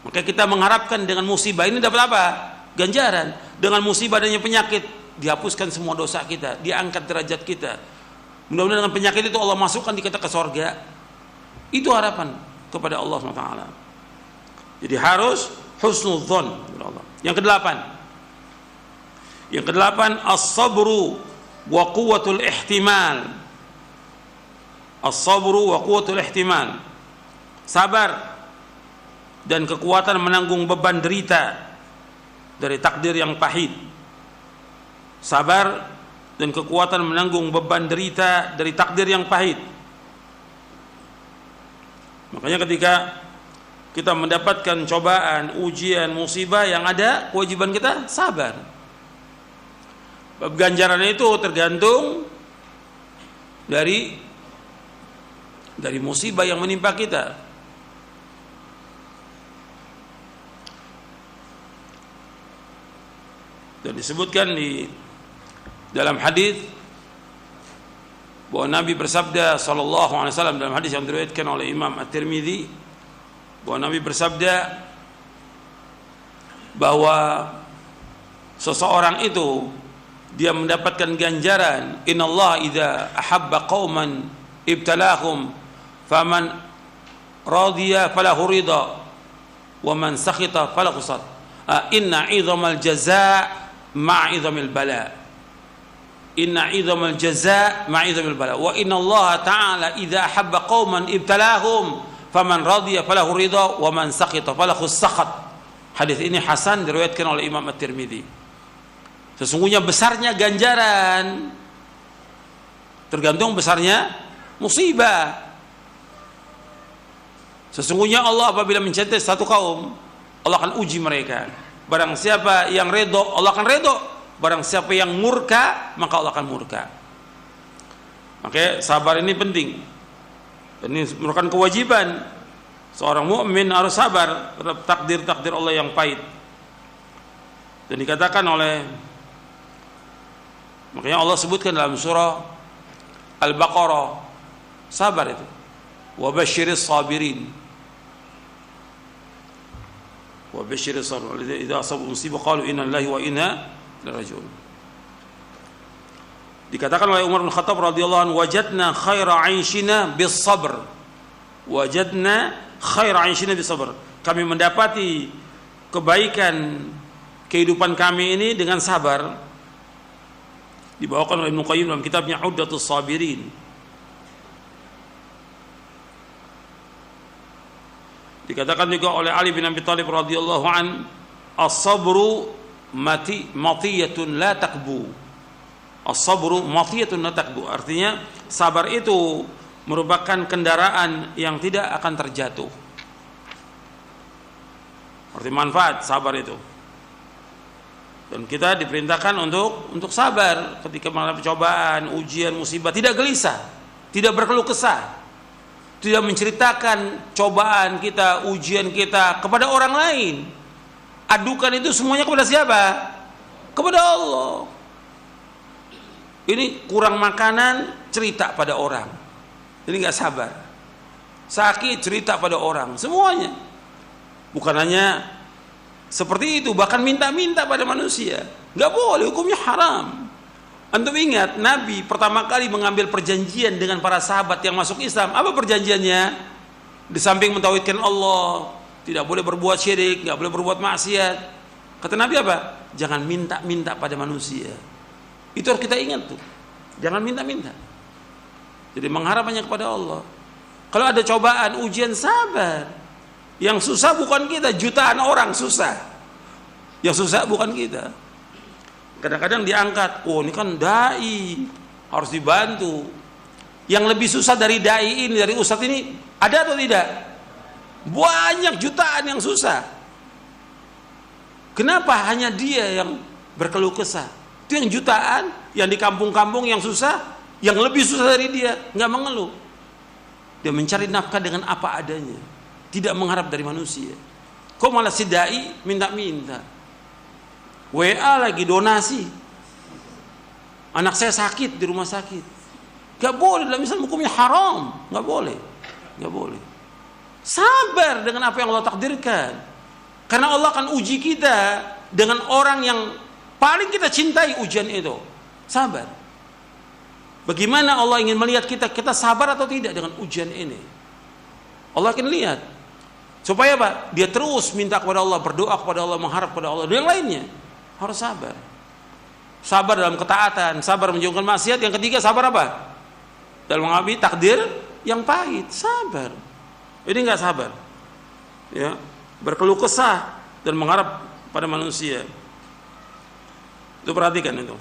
Maka kita mengharapkan dengan musibah ini dapat apa? Ganjaran. Dengan musibah adanya penyakit, dihapuskan semua dosa kita, diangkat derajat kita. Mudah-mudahan dengan penyakit itu Allah masukkan kita ke sorga. Itu harapan kepada Allah SWT. Jadi harus husnudzon kepada Allah. Yang kedelapan, as-sabru wa quwwatul ihtimal. As-sabru wa quwwatul ihtimal. Sabar dan kekuatan menanggung beban derita dari takdir yang pahit. Sabar dan kekuatan menanggung beban derita dari takdir yang pahit. Makanya ketika kita mendapatkan cobaan, ujian, musibah, yang ada kewajiban kita sabar. Bab ganjaran itu tergantung dari musibah yang menimpa kita. Dan disebutkan di dalam hadis bahwa Nabi bersabda sallallahu alaihi wasallam dalam hadis yang diriwayatkan oleh Imam At-Tirmidzi, bahwa Nabi bersabda bahwa seseorang itu dia mendapatkan ganjaran, innallaha idza ahabba qauman ibtalahum faman radiya falahu ridha wa man sakhita falahu sad. Inna 'idhamal jazaa ma'a 'idhamil bala. Inna 'idhamal jazaa ma'a 'idhamil bala. Wa inna Allah ta'ala idza ahabba qauman ibtalahum faman radiya falahu ridha wa man sakhita falahu sakhat. Hadis ini hasan, diriwayatkan oleh Imam At-Tirmidzi. Sesungguhnya besarnya ganjaran tergantung besarnya musibah. Sesungguhnya Allah apabila mencintai satu kaum, Allah akan uji mereka. Barang siapa yang redho, Allah akan redho. Barang siapa yang murka, maka Allah akan murka. Makanya sabar ini penting. Ini merupakan kewajiban seorang mukmin harus sabar terhadap takdir-takdir Allah yang pahit. Dan dikatakan oleh, makanya Allah sebutkan dalam surah Al-Baqarah, sabar itu. Wa basyiris sabirin. Wa basyiris sabirin. Idza asabu musibah qalu inna lillahi wa inna ilaihi raji'un. Dikatakan oleh Umar bin Khattab radhiyallahu anhu, wajadna khaira 'aishina bis sabr. Wajadna khaira 'aishina bis sabr. Kami mendapati kebaikan kehidupan kami ini dengan sabar. Dibawakan oleh Ibnu Qayyim dalam kitabnya Uddatus Sabirin. Dikatakan juga oleh Ali bin Abi Thalib radhiyallahu an, as-sabru matiyatun la takbu. As-sabru matiyatun la takbu. Artinya sabar itu merupakan kendaraan yang tidak akan terjatuh. Arti manfaat sabar itu. Dan kita diperintahkan untuk sabar ketika menghadapi cobaan, ujian, musibah, tidak gelisah, tidak berkeluh kesah, tidak menceritakan cobaan kita, ujian kita kepada orang lain. Adukan itu semuanya kepada siapa? Kepada Allah. Ini kurang makanan, cerita pada orang. Ini nggak sabar. Sakit, cerita pada orang. Semuanya. Bukan hanya seperti itu, bahkan minta-minta pada manusia. Nggak boleh, hukumnya haram. Antum ingat, Nabi pertama kali mengambil perjanjian dengan para sahabat yang masuk Islam. Apa perjanjiannya? Di samping mentauhidkan Allah, tidak boleh berbuat syirik, nggak boleh berbuat maksiat. Kata Nabi apa? Jangan minta-minta pada manusia. Itu harus kita ingat tuh. Jangan minta-minta. Jadi mengharap hanya kepada Allah. Kalau ada cobaan, ujian, sabar. Yang susah bukan kita, jutaan orang susah. Yang susah bukan kita. Kadang-kadang diangkat, oh ini kan dai, harus dibantu. Yang lebih susah dari dai ini, dari ustadz ini, ada atau tidak? Banyak jutaan yang susah. Kenapa hanya dia yang berkeluh kesah? Itu yang jutaan, yang di kampung-kampung yang susah, yang lebih susah dari dia, nggak mengeluh. Dia mencari nafkah dengan apa adanya, tidak mengharap dari manusia. Kok malah si dai minta-minta? WA lagi donasi. Anak saya sakit di rumah sakit. Gak boleh, dalam Islam hukumnya haram. Gak boleh. Gak boleh. Sabar dengan apa yang Allah takdirkan. Karena Allah akan uji kita dengan orang yang paling kita cintai ujian itu. Sabar. Bagaimana Allah ingin melihat kita sabar atau tidak dengan ujian ini. Allah akan lihat. Supaya apa? Dia terus minta kepada Allah, berdoa kepada Allah, mengharap kepada Allah. Dan yang lainnya harus sabar. Sabar dalam ketaatan, sabar menjauhkan maksiat. Yang ketiga, sabar apa? Dalam menghadapi takdir yang pahit, sabar. Ini enggak sabar. Ya, berkeluh kesah dan mengharap pada manusia. Itu perhatikan itu.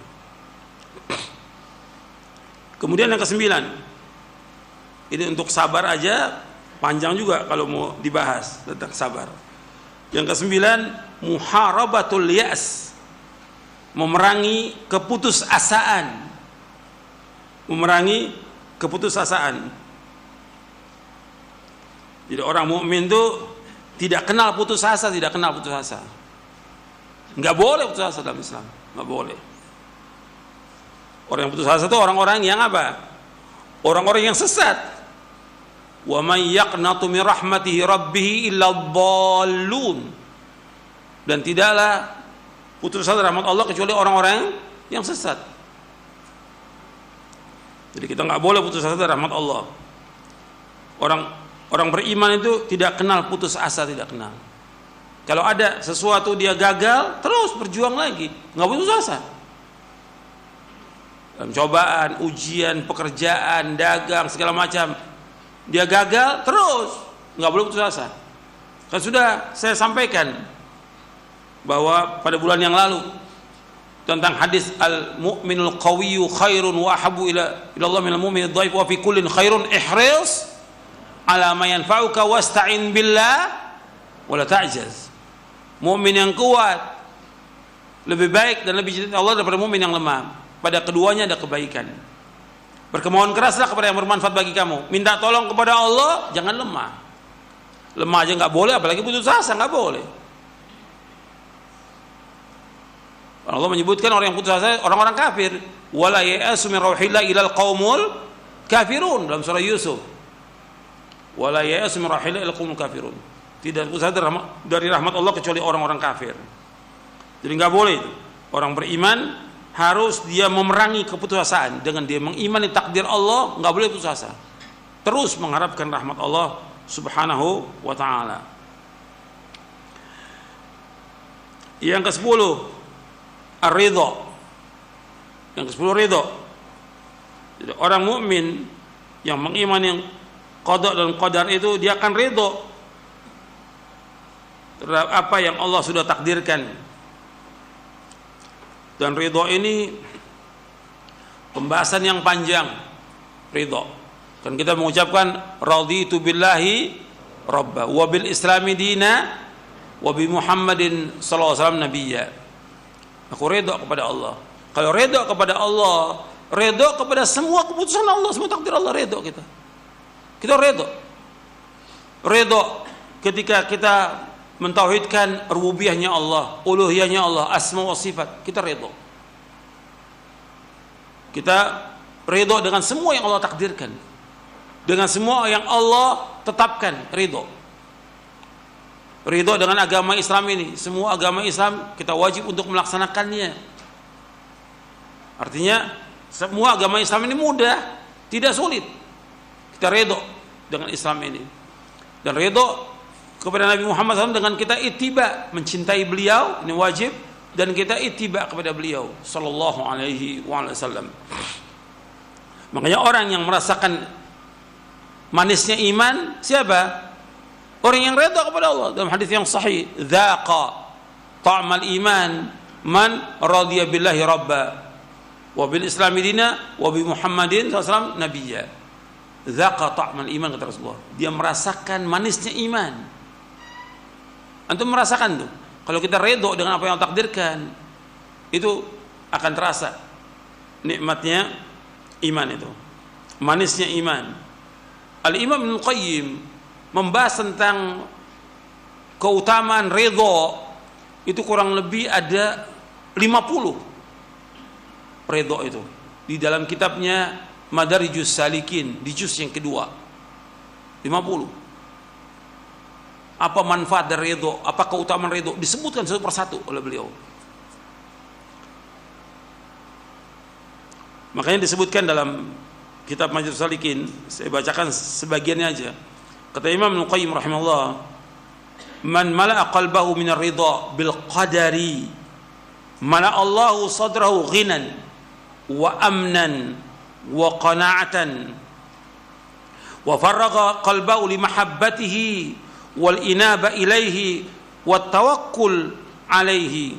Kemudian yang kesembilan. Ini untuk sabar aja panjang juga kalau mau dibahas tentang sabar. Yang kesembilan, muharabatul ya'as. Memerangi keputusasaan. Memerangi keputusasaan. Jadi orang mukmin itu tidak kenal putus asa, tidak kenal putus asa. Enggak boleh putus asa dalam Islam, enggak boleh. Orang yang putus asa itu orang-orang yang apa? Orang-orang yang sesat. Wa may yaqnatu min rahmatihi rabbih illa dhallun. Dan tidaklah putus asa rahmat Allah kecuali orang-orang yang sesat. Jadi kita nggak boleh putus asa rahmat Allah. Orang beriman itu tidak kenal putus asa, tidak kenal. Kalau ada sesuatu dia gagal, terus berjuang lagi, nggak putus asa. Dalam cobaan, ujian, pekerjaan, dagang, segala macam, dia gagal, terus nggak boleh putus asa. Kan sudah saya sampaikan bahwa pada bulan yang lalu tentang hadis al-mu'minul qawiyyu khairun wa ahabbu ila Allah minal mu'minid dhaif wa fi kullin khairun ihris ala ma yanfa'uka wasta'in billah wa la ta'jaz. Mukmin yang kuat lebih baik dan lebih cinta Allah daripada mukmin yang lemah. Pada keduanya ada kebaikan. Berkemauan keraslah kepada yang bermanfaat bagi kamu. Minta tolong kepada Allah, jangan lemah. Lemah aja nggak boleh, apalagi putus asa nggak boleh. Allah menyebutkan orang yang putus asa orang-orang kafir. Wala ya'asu min rauhillah ilal qaumul kafirun dalam surah Yusuf. Wala ya'asu min rauhillah ilal qaumul kafirun. Tidak putus asa dari rahmat Allah kecuali orang-orang kafir. Jadi nggak boleh itu. Orang beriman harus dia memerangi keputusasaan dengan dia mengimani takdir Allah, nggak boleh putus asa. Terus mengharapkan rahmat Allah Subhanahu wa taala. Yang ke-10 ar-ridha. Yang ke-10 ridha. Jadi orang mukmin yang mengimani qada dan qadar itu dia akan ridha terhadap apa yang Allah sudah takdirkan. Dan ridha ini pembahasan yang panjang. Ridha. Kan kita mengucapkan raditu billahi rabba wa bil islami dina wa bi Muhammadin sallallahu alaihi wasallam nabiyya. Aku ridha kepada Allah. Kalau ridha kepada Allah, ridha kepada semua keputusan Allah, semua takdir Allah, ridha kita. Kita ridha. Ridha ketika kita mentauhidkan rububiyahnya Allah, uluhiyahnya Allah, asma wa sifat, kita ridha. Kita ridha dengan semua yang Allah takdirkan. Dengan semua yang Allah tetapkan, ridha. Ridha dengan agama Islam ini, semua agama Islam kita wajib untuk melaksanakannya. Artinya semua agama Islam ini mudah, tidak sulit. Kita ridha dengan Islam ini. Dan ridha kepada Nabi Muhammad SAW dengan kita ittiba, mencintai beliau, ini wajib, dan kita ittiba kepada beliau sallallahu alaihi wasallam. Makanya orang yang merasakan manisnya iman siapa? Orang yang redha kepada Allah. Dalam hadis yang sahih, dzaqa ta'mal iman man radiya billahi rabba wa bil islami dina wa bi Muhammadin sallallahu alaihi wasallam nabiyya. Dzaqa ta'mal iman, kata Rasulullah. Dia merasakan manisnya iman. Antum merasakan tuh. Kalau kita redha dengan apa yang Allah takdirkan, itu akan terasa nikmatnya iman itu. Manisnya iman. Al-Imam Ibnu Qayyim membahas tentang keutamaan redha itu kurang lebih ada 50 redha itu di dalam kitabnya Madarijus Salikin di juz yang kedua. 50. Apa manfaat dari redha, apa keutamaan redha, disebutkan satu persatu oleh beliau. Makanya disebutkan dalam kitab Madarijus Salikin, saya bacakan sebagiannya aja. Kata Imam Ibnu Qayyim rahimahullah, man mala'a qalbahu min ar-ridha bil qadari mala'a Allahu sadrahu ghinan wa amnan wa qana'atan wa farraga qalbahu li mahabbatihi wal inaba ilaihi wat tawakkul alaihi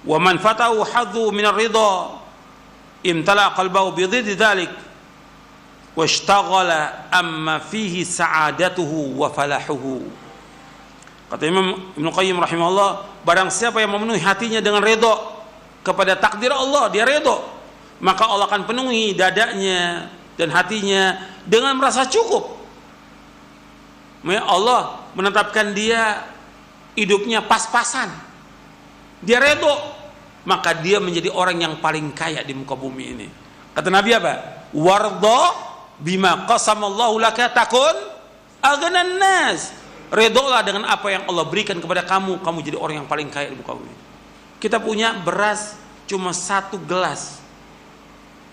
wa man fatahu hadhu min ar-ridha imtala qalbahu bi dhiddi dhalik washtaghala amma fihi sa'adatuhu wa falahuhu. Kata Imam Ibnu Qayyim rahimahullah, barang siapa yang memenuhi hatinya dengan redha kepada takdir Allah, dia redha, maka Allah akan penuhi dadanya dan hatinya dengan merasa cukup. Allah menetapkan dia hidupnya pas-pasan, dia redha, maka dia menjadi orang yang paling kaya di muka bumi ini. Kata Nabi apa? Warda bima qasamallahu laka takun aghnan nas. Redholah dengan apa yang Allah berikan kepada kamu, kamu jadi orang yang paling kaya di muka bumi. Kita punya beras cuma 1 gelas.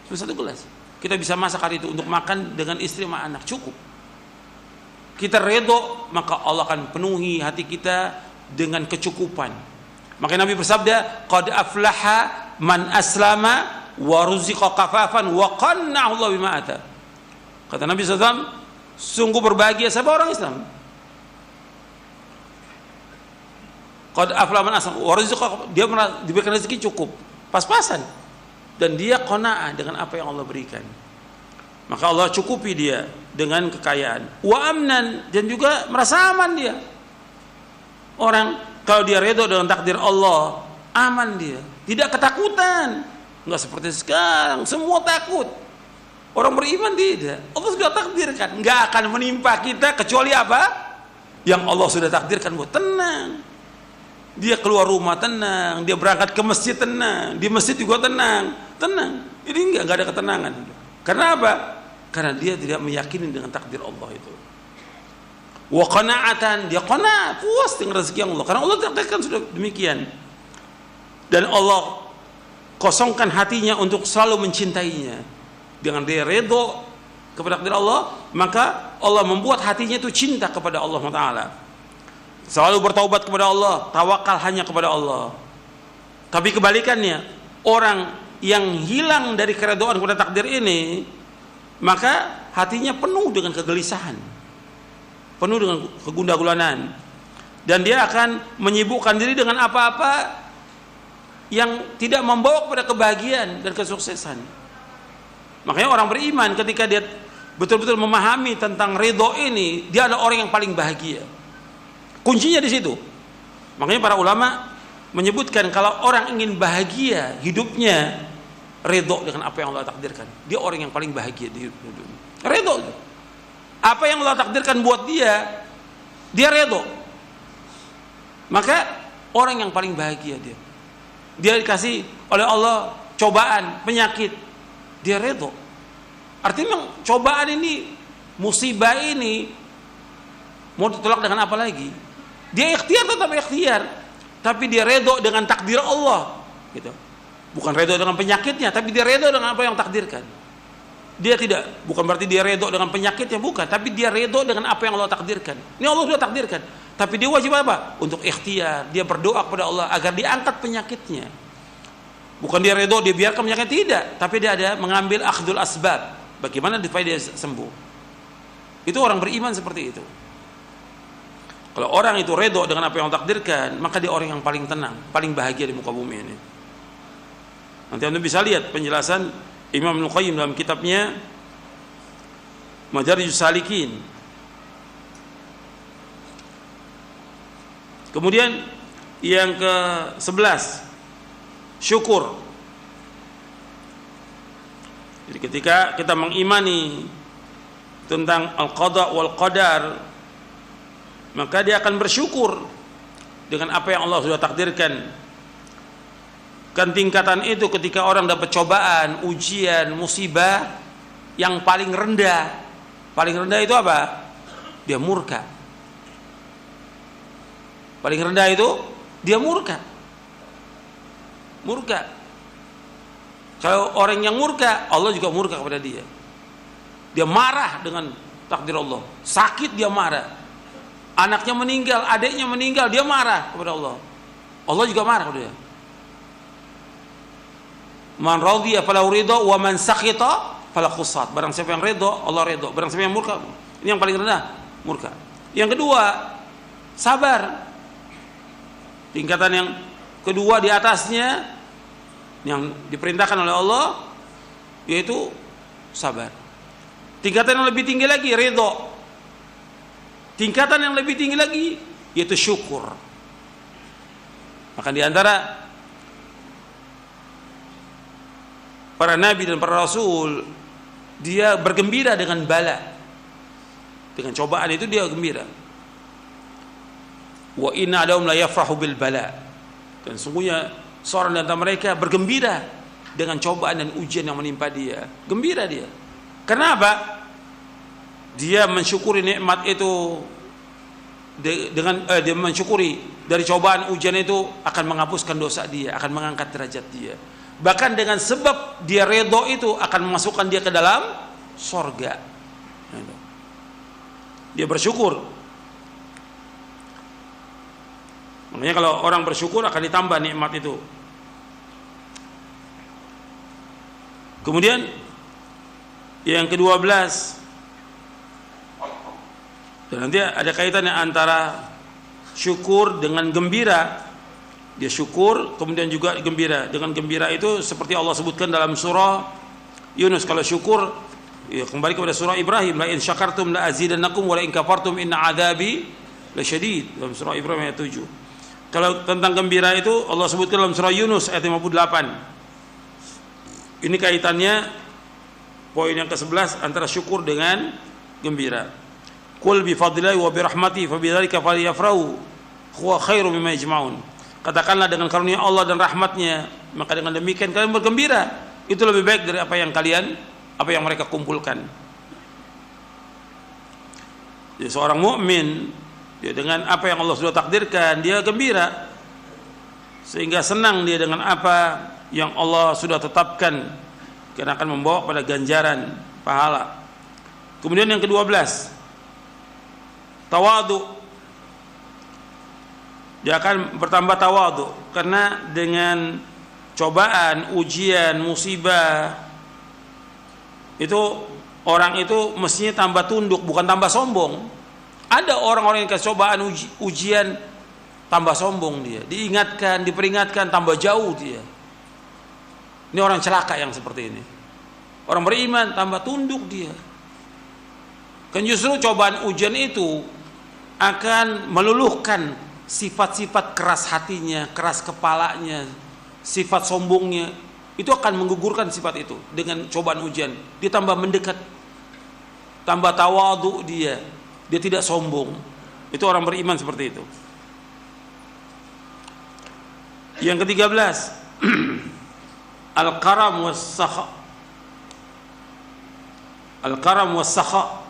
Cuma 1 gelas. Kita bisa masak hari itu untuk makan dengan istri sama anak, cukup. Kita redho, maka Allah akan penuhi hati kita dengan kecukupan. Makanya Nabi bersabda, qad aflaha man aslama wa ruziqa kafafan wa qanna'ahu Allah bima ata. Kata Nabi SAW, sungguh berbahagia siapa orang Islam. Qad aflaha man aslama wa ruziqa, dia diberikan rezeki cukup, pas-pasan, dan dia qanaah dengan apa yang Allah berikan. Maka Allah cukupi dia dengan kekayaan. Wa amnan, dan juga merasa aman dia. Orang kalau dia redha dengan takdir Allah, aman dia, tidak ketakutan. Enggak seperti sekarang, semua takut. Orang beriman tidak. Allah sudah takdirkan, enggak akan menimpa kita kecuali apa? Yang Allah sudah takdirkan buat. Tenang. Dia keluar rumah tenang, dia berangkat ke masjid tenang, di masjid juga tenang. Ini enggak ada ketenangan. Karena apa? Karena dia tidak meyakini dengan takdir Allah itu. Wa qana'atan, dia qana', puas dengan rezeki Allah. Karena Allah takdirkan sudah demikian. Dan Allah kosongkan hatinya untuk selalu mencintainya. Dengan dia redha kepada takdir Allah, maka Allah membuat hatinya itu cinta kepada Allah Taala. Selalu bertaubat kepada Allah, tawakal hanya kepada Allah. Tapi kebalikannya, orang yang hilang dari keredoan kepada takdir ini, maka hatinya penuh dengan kegelisahan, penuh dengan kegundah-gulanan, dan dia akan menyibukkan diri dengan apa-apa yang tidak membawa kepada kebahagiaan dan kesuksesan. Makanya orang beriman ketika dia betul-betul memahami tentang ridho ini, dia adalah orang yang paling bahagia. Kuncinya di situ. Makanya para ulama menyebutkan kalau orang ingin bahagia hidupnya, ridho dengan apa yang Allah takdirkan, dia orang yang paling bahagia di hidupnya. Ridho. Apa yang Allah takdirkan buat dia ridho. Maka orang yang paling bahagia dia. Dia dikasih oleh Allah cobaan, penyakit, dia redho. Artinya cobaan ini, musibah ini mau ditolak dengan apa lagi? Dia ikhtiar, tetap ikhtiar, tapi dia redho dengan takdir Allah, gitu. Bukan redho dengan penyakitnya, tapi dia redho dengan apa yang takdirkan. Dia tidak, bukan berarti dia redho dengan penyakitnya, bukan, tapi dia redho dengan apa yang Allah takdirkan. Ini Allah sudah takdirkan. Tapi dia wajib apa? Untuk ikhtiar, dia berdoa kepada Allah agar diangkat penyakitnya. Bukan dia redho, dia biarkan penyakit, tidak. Tapi dia ada mengambil akhdul asbab. Bagaimana supaya dia sembuh. Itu orang beriman seperti itu. Kalau orang itu redho dengan apa yang Allah takdirkan, maka dia orang yang paling tenang, paling bahagia di muka bumi ini. Nanti Anda bisa lihat penjelasan Imam Ibnu Qayyim dalam kitabnya Madarijus Salikin. Kemudian yang ke-11, syukur. Jadi ketika kita mengimani tentang al-qada wal qadar, maka dia akan bersyukur dengan apa yang Allah sudah takdirkan. Kan tingkatan itu ketika orang dapat cobaan, ujian, musibah, yang paling rendah. Paling rendah itu apa? Dia murka. Paling rendah itu dia murka. Murka. Kalau orang yang murka, Allah juga murka kepada dia. Dia marah dengan takdir Allah. Sakit dia marah. Anaknya meninggal, adiknya meninggal, dia marah kepada Allah. Allah juga marah kepada dia. Man radhiya falahu ridha wa man sakhita falahu khusat. Barang siapa yang ridha, Allah ridha. Barang siapa yang murka, ini yang paling rendah, murka. Yang kedua, sabar. Tingkatan yang kedua di atasnya yang diperintahkan oleh Allah yaitu sabar. Tingkatan yang lebih tinggi lagi ridha. Tingkatan yang lebih tinggi lagi yaitu syukur. Maka di antara para nabi dan para rasul, dia bergembira dengan bala. Dengan cobaan itu dia gembira. Wa inna adahum la yafrahu bil bala. Dan sungguhnya seorang di antara mereka bergembira dengan cobaan dan ujian yang menimpa dia. Gembira dia. Kenapa? Dia mensyukuri nikmat itu dengan dia mensyukuri dari cobaan ujian itu akan menghapuskan dosa dia, akan mengangkat derajat dia. Bahkan dengan sebab dia redho itu akan memasukkan dia ke dalam surga. Dia bersyukur. Makanya kalau orang bersyukur akan ditambah nikmat itu. Kemudian yang ke-12, dan nanti ada kaitannya antara syukur dengan gembira. Dia syukur kemudian juga gembira. Dengan gembira itu seperti Allah sebutkan dalam surah Yunus. Kalau syukur ya kembali kepada surah Ibrahim, la in syakartum la azidannakum wa la in kafartum inna adzabi lasyadid, dalam surah Ibrahim ayat 7. Kalau tentang gembira itu Allah sebutkan dalam surah Yunus ayat 58. Ini kaitannya poin yang ke-11 antara syukur dengan gembira. Qul bi fadlillahi wa bi rahmatihi fa bidzalika falyafrahu huwa khairu mimma yajma'un. Katakanlah dengan karunia Allah dan rahmatnya, maka dengan demikian kalian bergembira. Itu lebih baik dari apa yang mereka kumpulkan. Jadi seorang mukmin, dia dengan apa yang Allah sudah takdirkan, dia gembira, sehingga senang dia dengan apa yang Allah sudah tetapkan, karena akan membawa pada ganjaran pahala. Kemudian yang ke-12, tawadu. Dia akan bertambah tawadu, karena dengan cobaan, ujian, musibah itu orang itu mestinya tambah tunduk, bukan tambah sombong. Ada orang-orang yang kasih cobaan, ujian, tambah sombong dia. Diingatkan, diperingatkan, tambah jauh dia. Ini orang celaka yang seperti ini. Orang beriman tambah tunduk dia. Kan justru cobaan ujian itu akan meluluhkan sifat-sifat keras hatinya, keras kepalanya, sifat sombongnya. Itu akan menggugurkan sifat itu dengan cobaan ujian. Dia tambah mendekat, tambah tawadhu dia tidak sombong. Itu orang beriman seperti itu. Yang ke-13, al-karam was-sakha. Al-karam was-sakha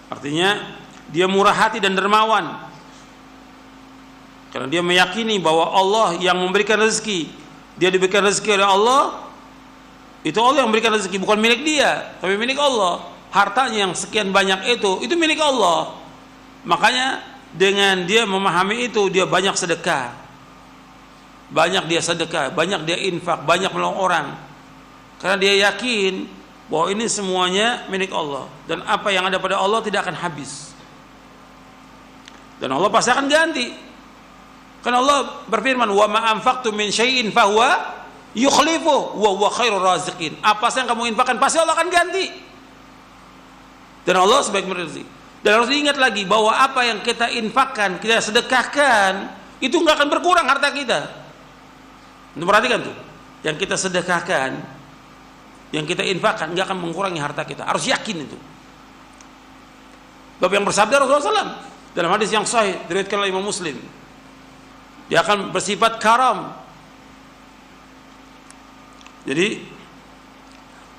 artinya dia murah hati dan dermawan, karena dia meyakini bahwa Allah yang memberikan rezeki. Dia diberikan rezeki oleh Allah, itu Allah yang memberikan rezeki, bukan milik dia, tapi milik Allah. Hartanya yang sekian banyak itu milik Allah. Makanya dengan dia memahami itu, dia banyak sedekah, banyak dia infak, banyak menolong orang, karena dia yakin bahwa ini semuanya milik Allah, dan apa yang ada pada Allah tidak akan habis, dan Allah pasti akan ganti. Karena Allah berfirman, wa ma anfaqtum min syai'in fahuwa yukhlifu wa huwa khairur raziqin. Apa yang kamu infakkan pasti Allah akan ganti, dan Allah sebaik rezeki. Dan harus diingat lagi bahwa apa yang kita infakkan, kita sedekahkan, itu nggak akan berkurang harta kita. Perhatikan tuh, yang kita sedekahkan, yang kita infakkan nggak akan mengurangi harta kita. Harus yakin itu. Bab yang bersabda Rasulullah SAW dalam hadis yang sahih diriwayatkan oleh Imam Muslim, dia akan bersifat karam. Jadi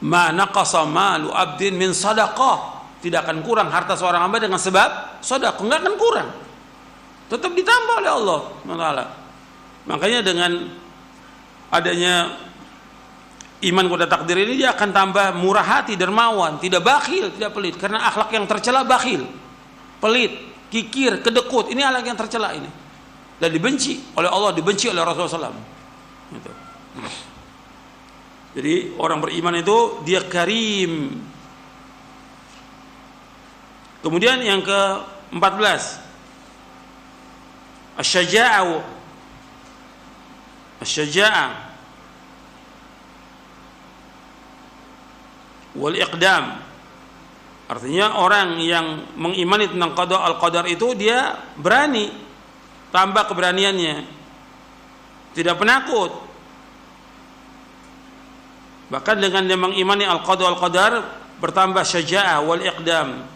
ma naqasa malu abdin min sadaqah, tidak akan kurang harta seorang hamba dengan sebab sedekah, enggak akan kurang, tetap ditambah oleh Allah SWT. Makanya dengan adanya iman kepada takdir ini, dia akan tambah murah hati, dermawan, tidak bakhil, tidak pelit, karena akhlak yang tercela bakhil, pelit, kikir, kedekut, ini akhlak yang tercela ini, dan dibenci oleh Allah, dibenci oleh Rasulullah SAW. Gitu. Jadi orang beriman itu dia karim. Kemudian yang ke-14, asy-syaja'ah. Asy-syaja'ah wal iqdam. Artinya orang yang mengimani tentang qada al-qadar itu dia berani, tambah keberaniannya, tidak penakut. Bahkan dengan dia mengimani al-qada al-qadar bertambah syaja'ah wal iqdam.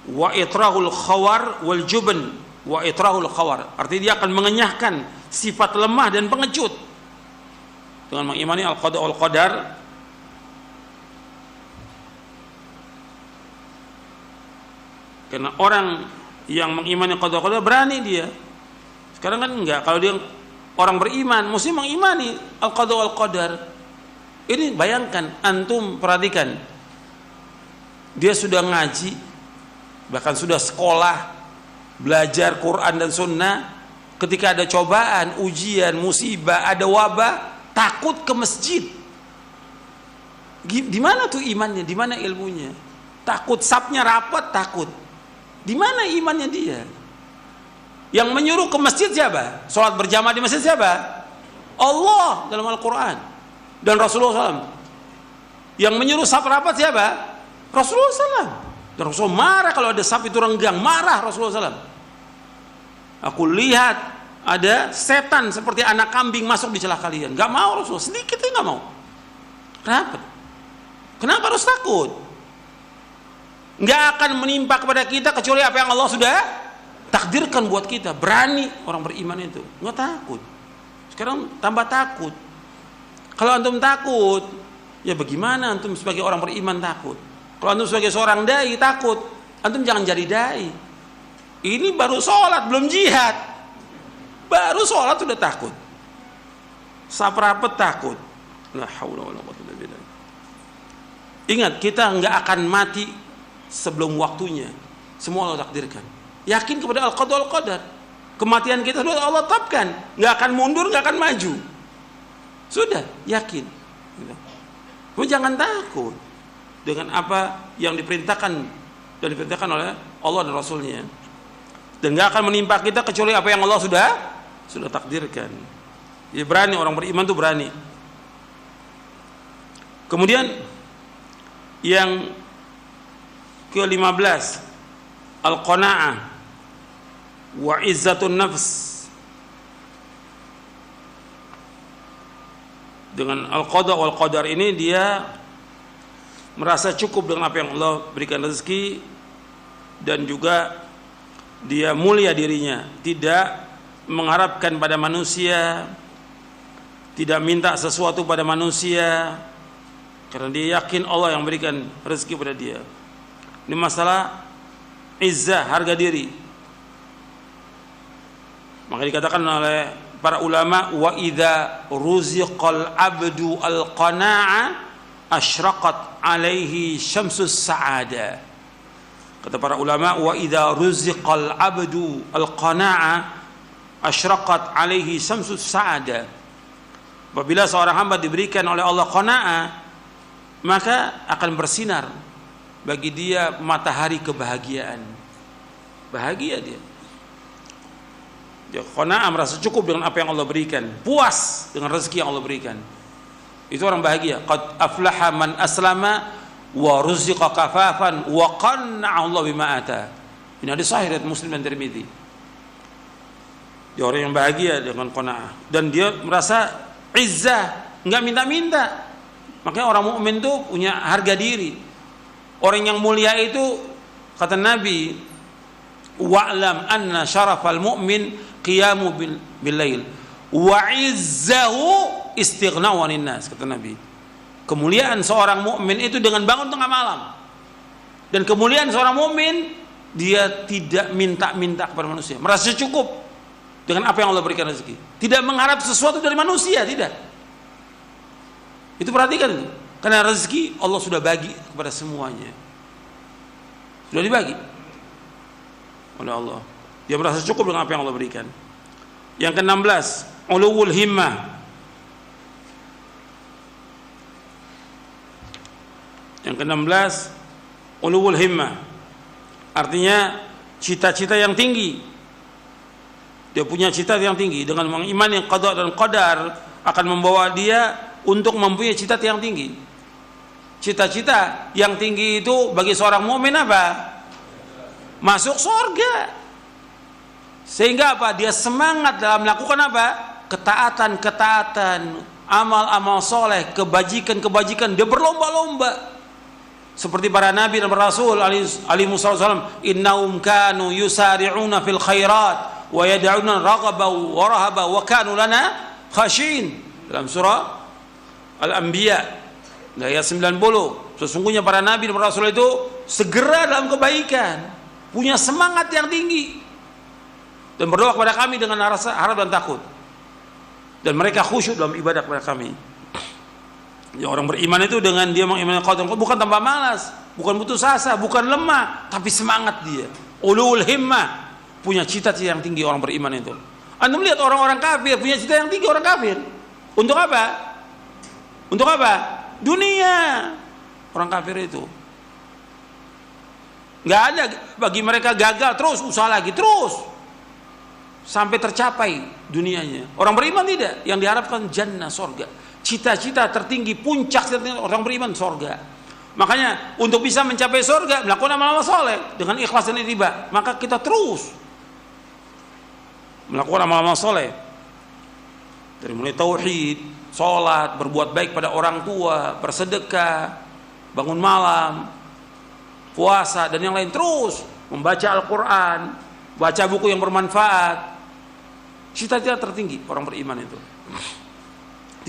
Wa itrahul khawar wal jubn. Wa itrahul khawar artinya dia akan mengenyahkan sifat lemah dan pengecut dengan mengimani al-qada wal qadar. Karena orang yang mengimani qada wal qadar berani dia. Sekarang kan enggak, kalau dia orang beriman mesti mengimani al-qada wal qadar. Ini bayangkan, antum perhatikan, dia sudah ngaji, bahkan sudah sekolah, belajar Quran dan Sunnah, ketika ada cobaan, ujian, musibah, ada wabah, takut ke masjid. Di mana tuh imannya? Di mana ilmunya? Takut, sapnya rapat, takut. Di mana imannya dia? Yang menyuruh ke masjid siapa? Sholat berjamaah di masjid siapa? Allah dalam Al-Quran dan Rasulullah SAW. Yang menyuruh saf rapat siapa? Rasulullah SAW Dan Rasul marah kalau ada sapi itu renggang, marah Rasulullah SAW. Aku lihat ada setan seperti anak kambing masuk di celah kalian. Gak mau Rasul, sedikit itu gak mau. Kenapa? Kenapa harus takut? Gak akan menimpa kepada kita kecuali apa yang Allah sudah takdirkan buat kita. Berani orang beriman itu, gak takut. Sekarang tambah takut. Kalau antum takut, ya bagaimana antum sebagai orang beriman takut? Kalau antum sebagai seorang dai takut, antum jangan jadi dai. Ini baru sholat, belum jihad. Baru sholat sudah takut. Saprapet takut. La haula wala quwwata illa billah. Ingat, kita nggak akan mati sebelum waktunya. Semua Allah takdirkan. Yakin kepada al-qada wal-qadar. Kematian kita sudah Allah tetapkan. Nggak akan mundur, nggak akan maju. Sudah, yakin. Kamu jangan takut dengan apa yang diperintahkan dan diperintahkan oleh Allah dan Rasulnya. Dan gak akan menimpa kita kecuali apa yang Allah sudah takdirkan. Jadi berani, orang beriman itu berani. Kemudian yang ke-15, al-qana'ah wa izzatun nafs. Dengan al-qada wal qadar ini dia merasa cukup dengan apa yang Allah berikan rezeki, dan juga dia mulia dirinya, tidak mengharapkan pada manusia, tidak minta sesuatu pada manusia, karena dia yakin Allah yang berikan rezeki pada dia. Ini masalah izzah, harga diri. Maka dikatakan oleh para ulama, wa idza ruziqal abdu al-qana'a asyraqat alaihi syamsus sa'ada. Kata para ulama, wa idza ruziqal abdu al-qana'a asyraqat alaihi syamsus sa'ada. Apabila seorang hamba diberikan oleh Allah qana'a, maka akan bersinar bagi dia matahari kebahagiaan. Bahagia dia. Dia qana'a, merasa cukup dengan apa yang Allah berikan, puas dengan rezeki yang Allah berikan. Itu orang bahagia. Qad aflaha man aslama wa ruziqa kafafan wa qanna'a Allah bima ata. Ini hadis sahih riwayat Muslim dan Tirmidzi. Dia orang yang bahagia dengan qana'a, dan dia merasa izzah, enggak minta-minta. Makanya orang mukmin itu punya harga diri. Orang yang mulia itu, kata Nabi, wa'lam anna syarafal mu'min qiyamu bil lail wa izzahu istighna'u 'anil nas, kata Nabi. Kemuliaan seorang mukmin itu dengan bangun tengah malam. Dan kemuliaan seorang mukmin, dia tidak minta-minta kepada manusia, merasa cukup dengan apa yang Allah berikan rezeki, tidak mengharap sesuatu dari manusia, tidak. Itu perhatikan itu. Karena rezeki Allah sudah bagi kepada semuanya. Sudah dibagi oleh Allah. Dia merasa cukup dengan apa yang Allah berikan. Yang ke-16, ulul himmah. Yang ke-16, ulul himmah. Artinya cita-cita yang tinggi. Dia punya cita yang tinggi. Dengan mengimani qada dan qadar akan membawa dia untuk mempunyai cita yang tinggi. Cita-cita yang tinggi itu bagi seorang mukmin apa? Masuk surga. Sehingga apa? Dia semangat dalam melakukan apa? Ketaatan-ketaatan, amal-amal soleh, kebajikan-kebajikan. Dia berlomba-lomba. Seperti para nabi dan para rasul alaihi wasallam, innahum kanu yusari'una fil khairat wa yad'una raghaban wa rahaban wa kanu lana khashin. Dalam surah Al-Anbiya ayat 90. Sesungguhnya para nabi dan para rasul itu segera dalam kebaikan, punya semangat yang tinggi, dan berdoa kepada kami dengan rasa harap dan takut, dan mereka khusyuk dalam ibadah kepada kami. Ya, orang beriman itu dengan dia mengimani qadar, bukan tambah malas, bukan putus asa, bukan lemah, tapi semangat dia. Ulul himmah, punya cita-cita yang tinggi orang beriman itu. Anda melihat orang-orang kafir punya cita yang tinggi, orang kafir. Untuk apa? Untuk apa? Dunia. Orang kafir itu nggak ada bagi mereka gagal, terus usaha lagi, terus sampai tercapai dunianya. Orang beriman tidak, yang diharapkan jannah, surga. Cita-cita tertinggi, puncak orang beriman surga. Makanya untuk bisa mencapai surga melakukan amal-amal soleh dengan ikhlas dan ittiba, maka kita terus melakukan amal-amal soleh dari mulai tauhid, sholat, berbuat baik pada orang tua, bersedekah, bangun malam, puasa dan yang lain, terus membaca Al-Quran, baca buku yang bermanfaat. Cita-cita tertinggi orang beriman itu,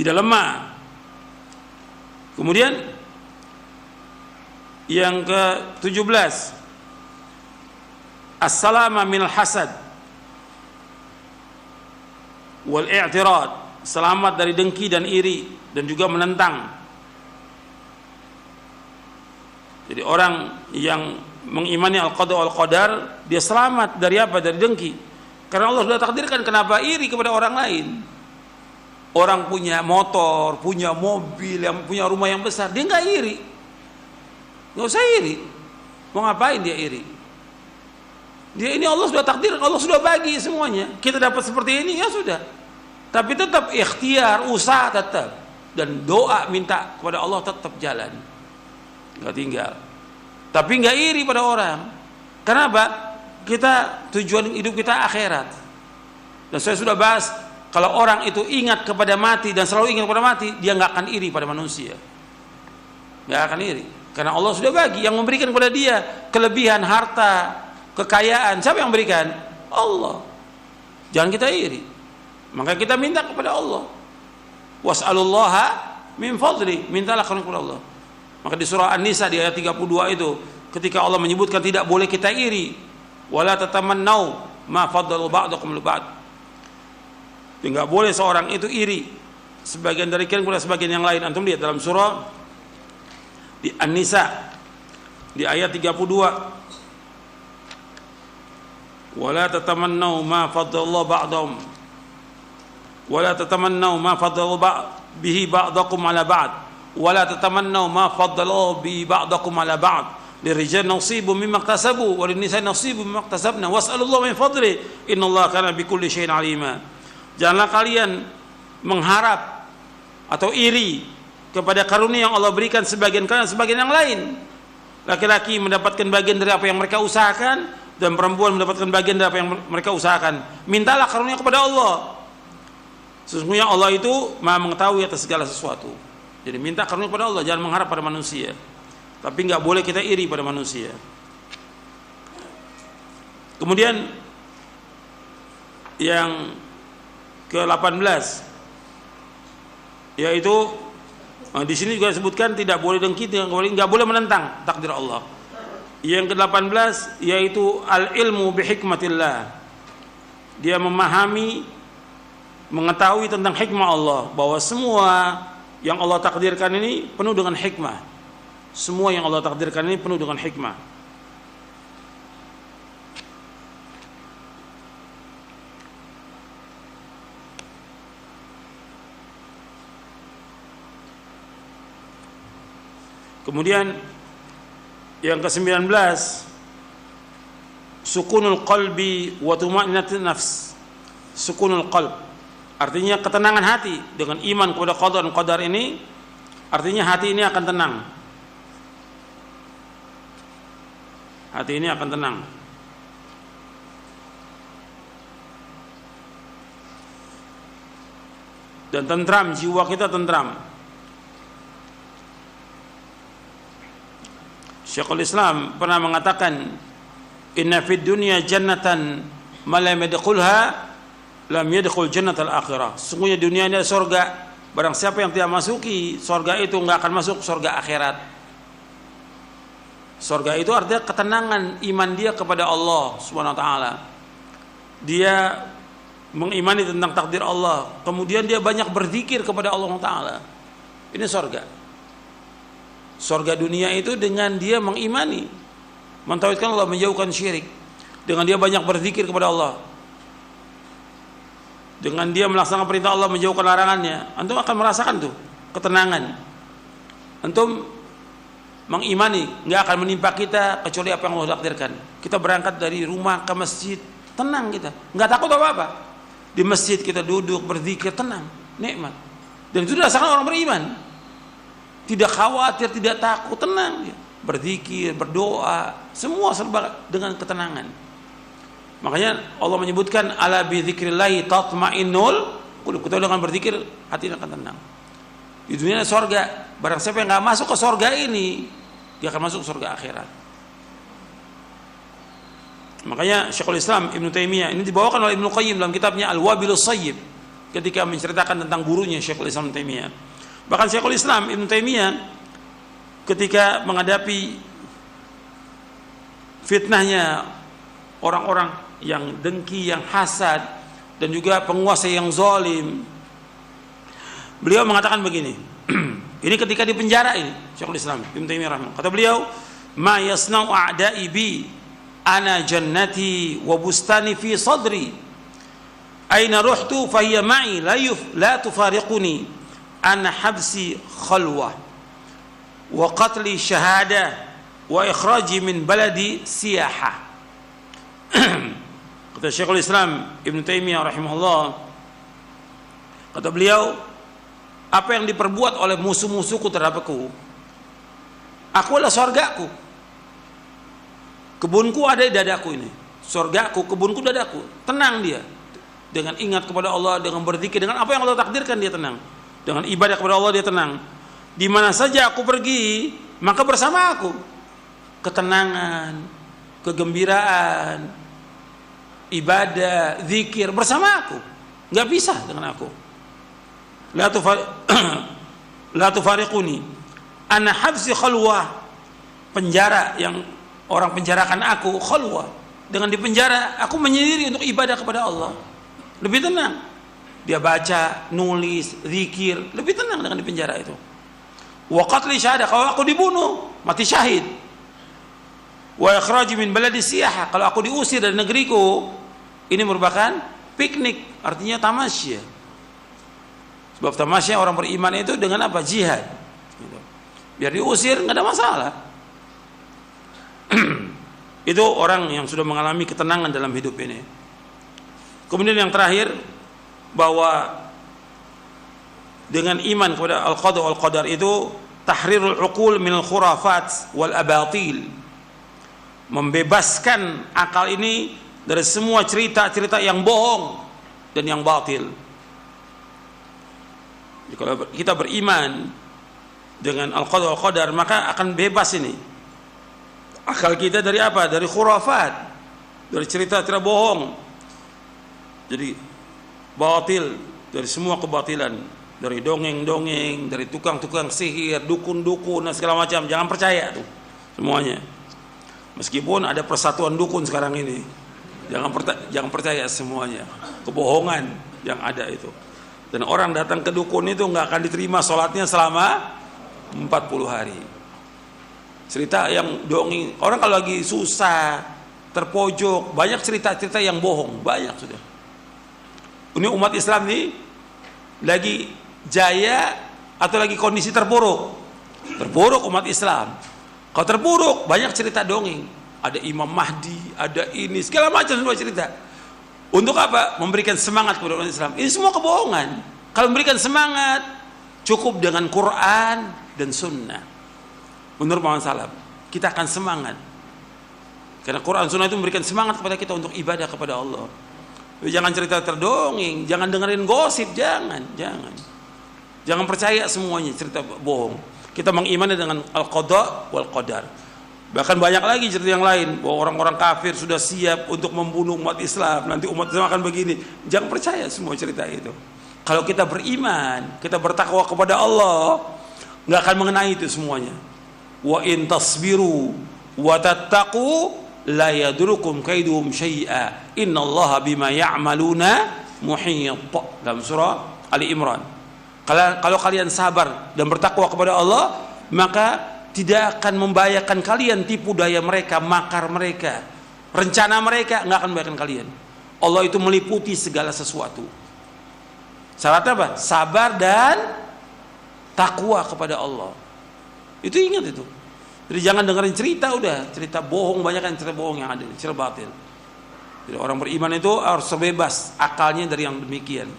tidak lemah. Kemudian yang ke-17, as-salama minal hasad wal i'tirad, selamat dari dengki dan iri dan juga menentang. Jadi orang yang mengimani al-qada wal qadar, dia selamat dari apa? Dari dengki. Karena Allah sudah takdirkan, kenapa iri kepada orang lain? Orang punya motor, punya mobil, yang punya rumah yang besar, dia nggak iri. Nggak usah iri. Mau ngapain dia iri? Dia ini Allah sudah takdir, Allah sudah bagi semuanya. Kita dapat seperti ini, ya sudah. Tapi tetap ikhtiar, usaha tetap, dan doa minta kepada Allah tetap jalan, nggak tinggal. Tapi nggak iri pada orang. Kenapa? Kita tujuan hidup kita akhirat. Dan saya sudah bahas, kalau orang itu ingat kepada mati dan selalu ingat kepada mati, dia nggak akan iri pada manusia. Nggak akan iri. Karena Allah sudah bagi, yang memberikan kepada dia kelebihan harta, kekayaan. Siapa yang memberikan? Allah. Jangan kita iri. Maka kita minta kepada Allah. Was'alullaha min fadli, mintalah kepada Allah. Maka di surah An-Nisa di ayat 32 itu, ketika Allah menyebutkan tidak boleh kita iri, wala tatamannau ma faddalu ba'dakum li ba'd. Tidak boleh seorang itu iri sebagian dari kalian kepada sebagian yang lain. Antum lihat dalam surah di An-Nisa di ayat 32, wala tatamannau ma faddala ba'dahum wala tatamannau ma faddala bihi ba'dakum ala ba'd wala tatamannau ma faddala bihi ba'dakum ala ba'd lirijal nasibun mimma iktasabu wa lin-nisa'i nasibun mimma iktasabna was'alullaha min fadli innallaha kana bikulli syai'in 'alima. Janganlah kalian mengharap atau iri kepada karunia yang Allah berikan sebagian kalian sebagian yang lain. Laki-laki mendapatkan bagian dari apa yang mereka usahakan, dan perempuan mendapatkan bagian dari apa yang mereka usahakan. Mintalah karunia kepada Allah. Sesungguhnya Allah itu Maha mengetahui atas segala sesuatu. Jadi minta karunia kepada Allah, jangan mengharap pada manusia. Tapi nggak boleh kita iri pada manusia. Kemudian yang ke-18, yaitu di sini juga disebutkan tidak boleh dengki, nggak boleh menentang takdir Allah. Yang ke-18 yaitu al-ilmu bihikmatillah. Dia memahami, mengetahui tentang hikmah Allah, bahwa semua yang Allah takdirkan ini penuh dengan hikmah. Semua yang Allah takdirkan ini penuh dengan hikmah. Kemudian yang ke-19, sukunul qalbi wa tuma'ninatin nafs. Sukunul qalb artinya ketenangan hati. Dengan iman kepada qada dan qadar ini, artinya hati ini akan tenang. Hati ini akan tenang. Dan tentram, jiwa kita tentram. Syekhul Islam pernah mengatakan, inna fid dunya jannatan ma lam yadkhulha lam yadkhul jannatal akhirah. Sungguhnya dunia ini adalah surga, barang siapa yang tidak masuki surga itu enggak akan masuk surga akhirat. Surga itu artinya ketenangan iman dia kepada Allah Subhanahu wa taala. Dia mengimani tentang takdir Allah, kemudian dia banyak berzikir kepada Allah taala. Ini surga. Surga dunia itu dengan dia mengimani, mentauhidkan Allah, menjauhkan syirik. Dengan dia banyak berzikir kepada Allah, dengan dia melaksanakan perintah Allah, menjauhkan larangannya, antum akan merasakan tuh ketenangan. Antum mengimani, nggak akan menimpa kita kecuali apa yang Allah takdirkan. Kita berangkat dari rumah ke masjid, tenang kita, nggak takut apa-apa. Di masjid kita duduk berzikir, tenang, nikmat. Dan itu dirasakan orang beriman. tidak khawatir, tidak takut, tenang dia. Berzikir, berdoa, semua serba dengan ketenangan. Makanya Allah menyebutkan ala bi dzikrillah tatmainnul qulub. Kita dengan berzikir hati akan tenang. Di dunia surga, barang siapa yang enggak masuk ke surga ini, dia akan masuk ke surga akhirat. Makanya Syekhul Islam Ibnu Taimiyah ini dibawakan oleh Ibnu Qayyim dalam kitabnya Al-Wabilus Shayyib ketika menceritakan tentang gurunya Syekhul Islam Ibnu Taimiyah. Bahkan Syekhul Islam Ibnu Taimiyah ketika menghadapi fitnahnya orang-orang yang dengki, yang hasad, dan juga penguasa yang zalim, beliau mengatakan begini. Ini ketika di penjara ini Syekhul Islam Ibnu Taimiyah rahimahullah. Kata beliau, "Ma yasna'u a'da'i bi ana jannati wa bustani fi sadri aina ruhtu fahiya ma'i la tufariquni ana habsi khalwa wa qatli syahada wa ikhraji min baladi siyaha." Kata Syekhul Islam Ibnu Taimiyah rahimahullah, kata beliau, apa yang diperbuat oleh musuh-musuhku terhadapku, aku adalah surgaku. Kebunku ada di dadaku ini. Surgaku, kebunku, dadaku. Tenang dia. Dengan ingat kepada Allah, dengan berzikir, dengan apa yang Allah takdirkan dia tenang. Dengan ibadah kepada Allah dia tenang. Di mana saja aku pergi, maka bersama aku ketenangan, kegembiraan, ibadah, zikir bersama aku. Enggak bisa dengan aku. La tufariquni. Ana habsi khalwah. Penjara yang orang penjarakan aku, khalwah. Dengan di penjara aku menyendiri untuk ibadah kepada Allah. Lebih tenang. Dia baca, nulis, zikir, lebih tenang dengan di penjara itu. Wa qatli syahadah, kalau aku dibunuh, mati syahid. Wa ikhraji min baladi siyaha, kalau aku diusir dari negeriku, ini merupakan piknik, artinya tamasya. Sebab tamasya orang beriman itu dengan apa? Jihad. Biar diusir nggak ada masalah. Itu orang yang sudah mengalami ketenangan dalam hidup ini. Kemudian yang terakhir, bahwa dengan iman kepada al-qada wal qadar itu tahrirul uqul minal khurafat wal abatil, membebaskan akal ini dari semua cerita-cerita yang bohong dan yang batil. Jadi kalau kita beriman dengan al-qada wal qadar, maka akan bebas ini akal kita dari apa? Dari khurafat, dari cerita-cerita bohong. Jadi batil, dari semua kebatilan, dari dongeng-dongeng, dari tukang-tukang sihir, dukun-dukun dan segala macam. Jangan percaya tuh semuanya. Meskipun ada persatuan dukun sekarang ini, jangan percaya semuanya. Kebohongan yang ada itu. Dan orang datang ke dukun itu nggak akan diterima sholatnya selama 40 hari. Cerita yang dongeng, orang kalau lagi susah, terpojok, banyak cerita-cerita yang bohong, banyak sudah. Ini umat Islam nih lagi jaya atau lagi kondisi terpuruk? Terpuruk umat Islam. Kalau terpuruk, banyak cerita dongeng. Ada Imam Mahdi, ada ini, segala macam semua cerita. Untuk apa? Memberikan semangat kepada umat Islam. Ini semua kebohongan. Kalau memberikan semangat, cukup dengan Quran dan Sunnah. Menurut Muhammad Salaf, kita akan semangat. Karena Quran Sunnah itu memberikan semangat kepada kita untuk ibadah kepada Allah. Jangan cerita terdongeng, jangan dengerin gosip, jangan. Jangan percaya semuanya cerita bohong. Kita mengimani dengan al-qada wal qadar. Bahkan banyak lagi cerita yang lain, bahwa orang-orang kafir sudah siap untuk membunuh umat Islam, nanti umat Islam akan begini. Jangan percaya semua cerita itu. Kalau kita beriman, kita bertakwa kepada Allah, nggak akan mengenai itu semuanya. Wa in tasbiru wa tattaqu la yadurukum kaiduhum syai'a innallaha bima ya'maluna muhit. Dalam surah Ali Imran. Kalau kalian sabar dan bertakwa kepada Allah, maka tidak akan membahayakan kalian tipu daya mereka, makar mereka, rencana mereka nggak akan membahayakan kalian. Allah itu meliputi segala sesuatu. Syarat apa? Sabar dan takwa kepada Allah. Itu ingat itu. Jadi jangan dengerin cerita, udah cerita bohong, banyak kan cerita bohong yang ada, cerita batil. Jadi orang beriman itu harus bebas akalnya dari yang demikian.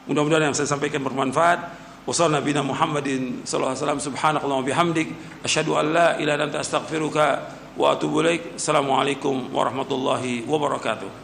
Mudah-mudahan yang saya sampaikan bermanfaat. Wa sallallahu nabiyana Muhammadin sallallahu alaihi wasallam. Subhanakallahumma wa bihamdik asyhadu an la ilaha illa anta astaghfiruka wa atubu ilaik. Assalamualaikum warahmatullahi wabarakatuh.